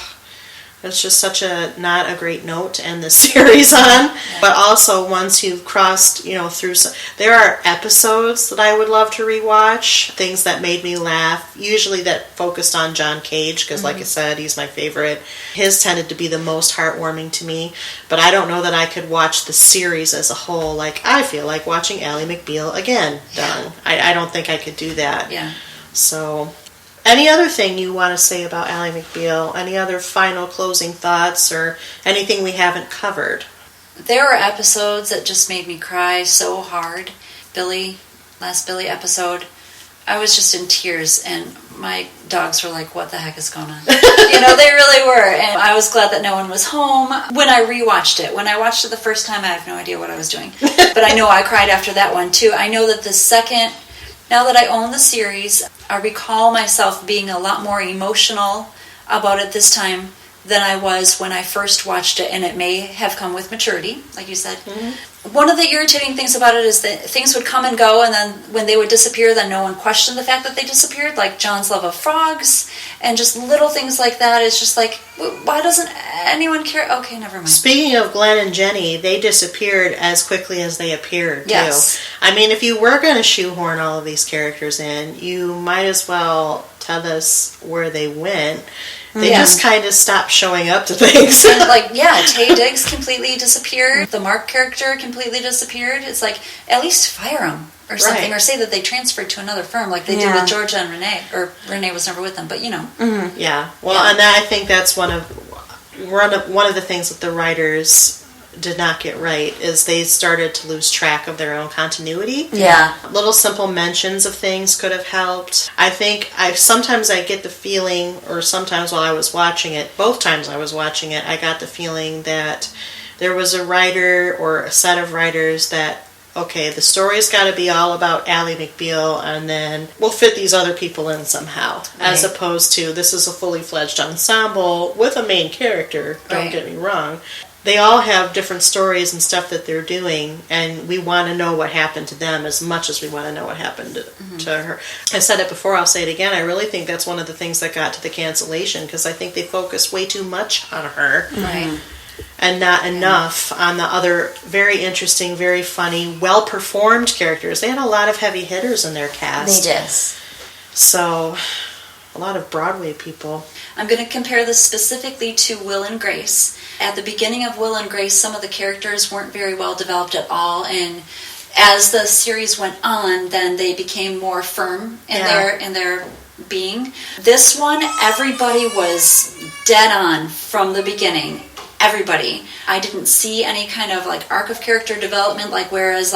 it's just such a not a great note to end the series on. Yeah. But also, once you've crossed, through there are episodes that I would love to rewatch, things that made me laugh, usually that focused on John Cage, because like I said, he's my favorite. His tended to be the most heartwarming to me, but I don't know that I could watch the series as a whole. Like, I feel like watching Ally McBeal again done. I don't think I could do that. Yeah. So, any other thing you want to say about Ally McBeal? Any other final closing thoughts or anything we haven't covered? There are episodes that just made me cry so hard. Last Billy episode, I was just in tears, and my dogs were like, what the heck is going on? They really were, and I was glad that no one was home. When I rewatched it, when I watched it the first time, I have no idea what I was doing. But I know I cried after that one, too. I know that now that I own the series, I recall myself being a lot more emotional about it this time than I was when I first watched it, and it may have come with maturity, like you said. One of the irritating things about it is that things would come and go, and then when they would disappear, then no one questioned the fact that they disappeared, like John's love of frogs, and just little things like that. It's just like, why doesn't anyone care? Okay, never mind. Speaking of Glenn and Jenny, they disappeared as quickly as they appeared, too. Yes. I mean, if you were going to shoehorn all of these characters in, you might as well tell us where they went. They just kind of stopped showing up to things. And Taye Diggs completely disappeared. The Mark character completely disappeared. It's like, at least fire them or something, or say that they transferred to another firm like they did with Georgia and Renee. Or Renee was never with them, but Yeah. Well, and I think that's one of the things that the writers did not get right is they started to lose track of their own continuity. Yeah. Little simple mentions of things could have helped. I think sometimes I get the feeling, or sometimes while I was watching it, both times I was watching it, I got the feeling that there was a writer or a set of writers that, okay, the story's got to be all about Ally McBeal, and then we'll fit these other people in somehow, as opposed to this is a fully fledged ensemble with a main character, don't get me wrong. They all have different stories and stuff that they're doing, and we want to know what happened to them as much as we want to know what happened to her. I said it before, I'll say it again, I really think that's one of the things that got to the cancellation, because I think they focused way too much on her. Right. And not enough on the other very interesting, very funny, well-performed characters. They had a lot of heavy hitters in their cast. They did. So, a lot of Broadway people. I'm going to compare this specifically to Will and Grace. At the beginning of Will and Grace, some of the characters weren't very well developed at all, and as the series went on, then they became more firm in their being. This one, everybody was dead on from the beginning. Everybody. I didn't see any kind of arc of character development, whereas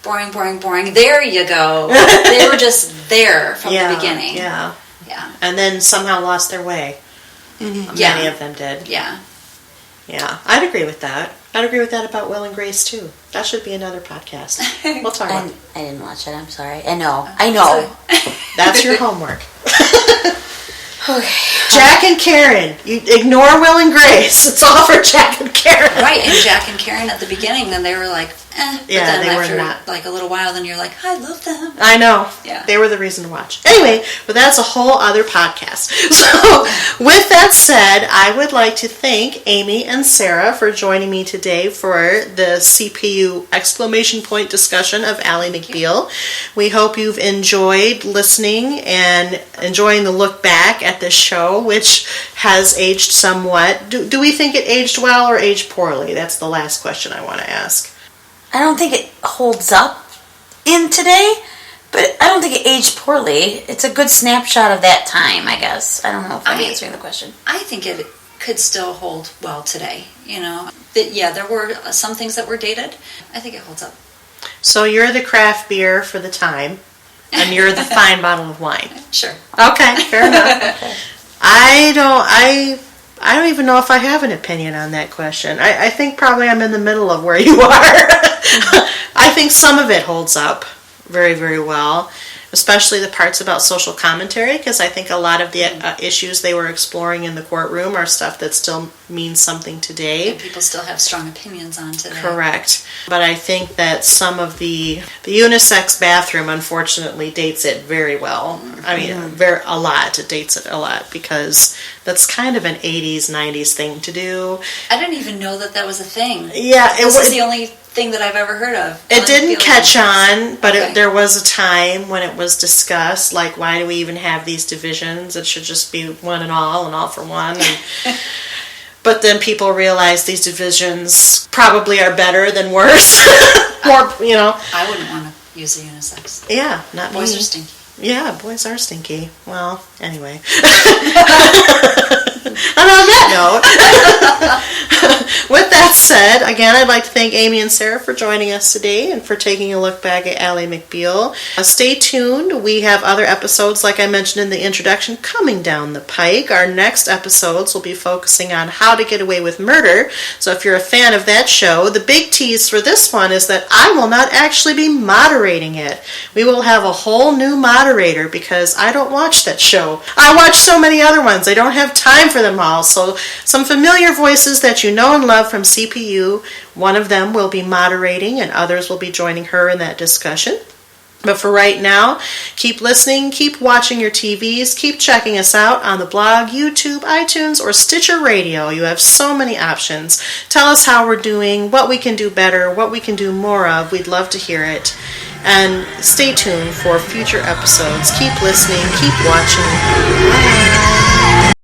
boring. There you go. They were just there from the beginning. Yeah. Yeah. And then somehow lost their way. Many of them did. Yeah. Yeah. I'd agree with that. I'd agree with that about Will and Grace too. That should be another podcast. We'll talk about it. I didn't watch it. I'm sorry. I know. That's your homework. Okay. Jack and Karen. You ignore Will and Grace. It's all for Jack and Karen. Right, and Jack and Karen at the beginning, then they were like, eh. But Yeah, then they were after not. like a little while, then you're like, I love them. I know. Yeah. They were the reason to watch. Anyway, but that's a whole other podcast. So, with that said, I would like to thank Amy and Sarah for joining me today for the CPU exclamation point discussion of Ally McBeal. We hope you've enjoyed listening and enjoying the look back at this show, which has aged somewhat. Do we think it aged well or aged poorly? That's the last question I want to ask. I don't think it holds up in today, but I don't think it aged poorly. It's a good snapshot of that time, I guess. I don't know if I'm answering the question. I think it could still hold well today, you know. Yeah, there were some things that were dated. I think it holds up. So you're the craft beer for the time, and you're the fine bottle of wine. Sure. Okay, fair enough. I don't even know if I have an opinion on that question. I think probably I'm in the middle of where you are. I think some of it holds up very, very well, especially the parts about social commentary, because I think a lot of the issues they were exploring in the courtroom are stuff that still means something today. And people still have strong opinions on today. Correct. But I think that some of the unisex bathroom, unfortunately, dates it very well. I mean, a lot. It dates it a lot because that's kind of an 80s, 90s thing to do. I didn't even know that was a thing. Yeah. This is the only thing that I've ever heard of. It didn't catch on, but Okay. there was a time when it was discussed, like, why do we even have these divisions? It should just be one and all for one. And, but then people realize these divisions probably are better than worse. More, you know. I wouldn't want to use a unisex. Yeah, not Boys me. are stinky. Yeah, boys are stinky. Well, anyway. And on that note, with that said, again, I'd like to thank Amy and Sarah for joining us today and for taking a look back at Ally McBeal. Stay tuned. We have other episodes, like I mentioned in the introduction, coming down the pike. Our next episodes will be focusing on How to Get Away with Murder. So if you're a fan of that show, the big tease for this one is that I will not actually be moderating it. We will have a whole new moderator because I don't watch that show. I watch so many other ones. I don't have time for them all. So some familiar voices that you know and love from CPU, one of them will be moderating and others will be joining her in that discussion. But for right now, keep listening, keep watching your TVs, keep checking us out on the blog, YouTube, iTunes, or Stitcher Radio. You have so many options. Tell us how we're doing, what we can do better, what we can do more of. We'd love to hear it. And stay tuned for future episodes. Keep listening, keep watching. Bye.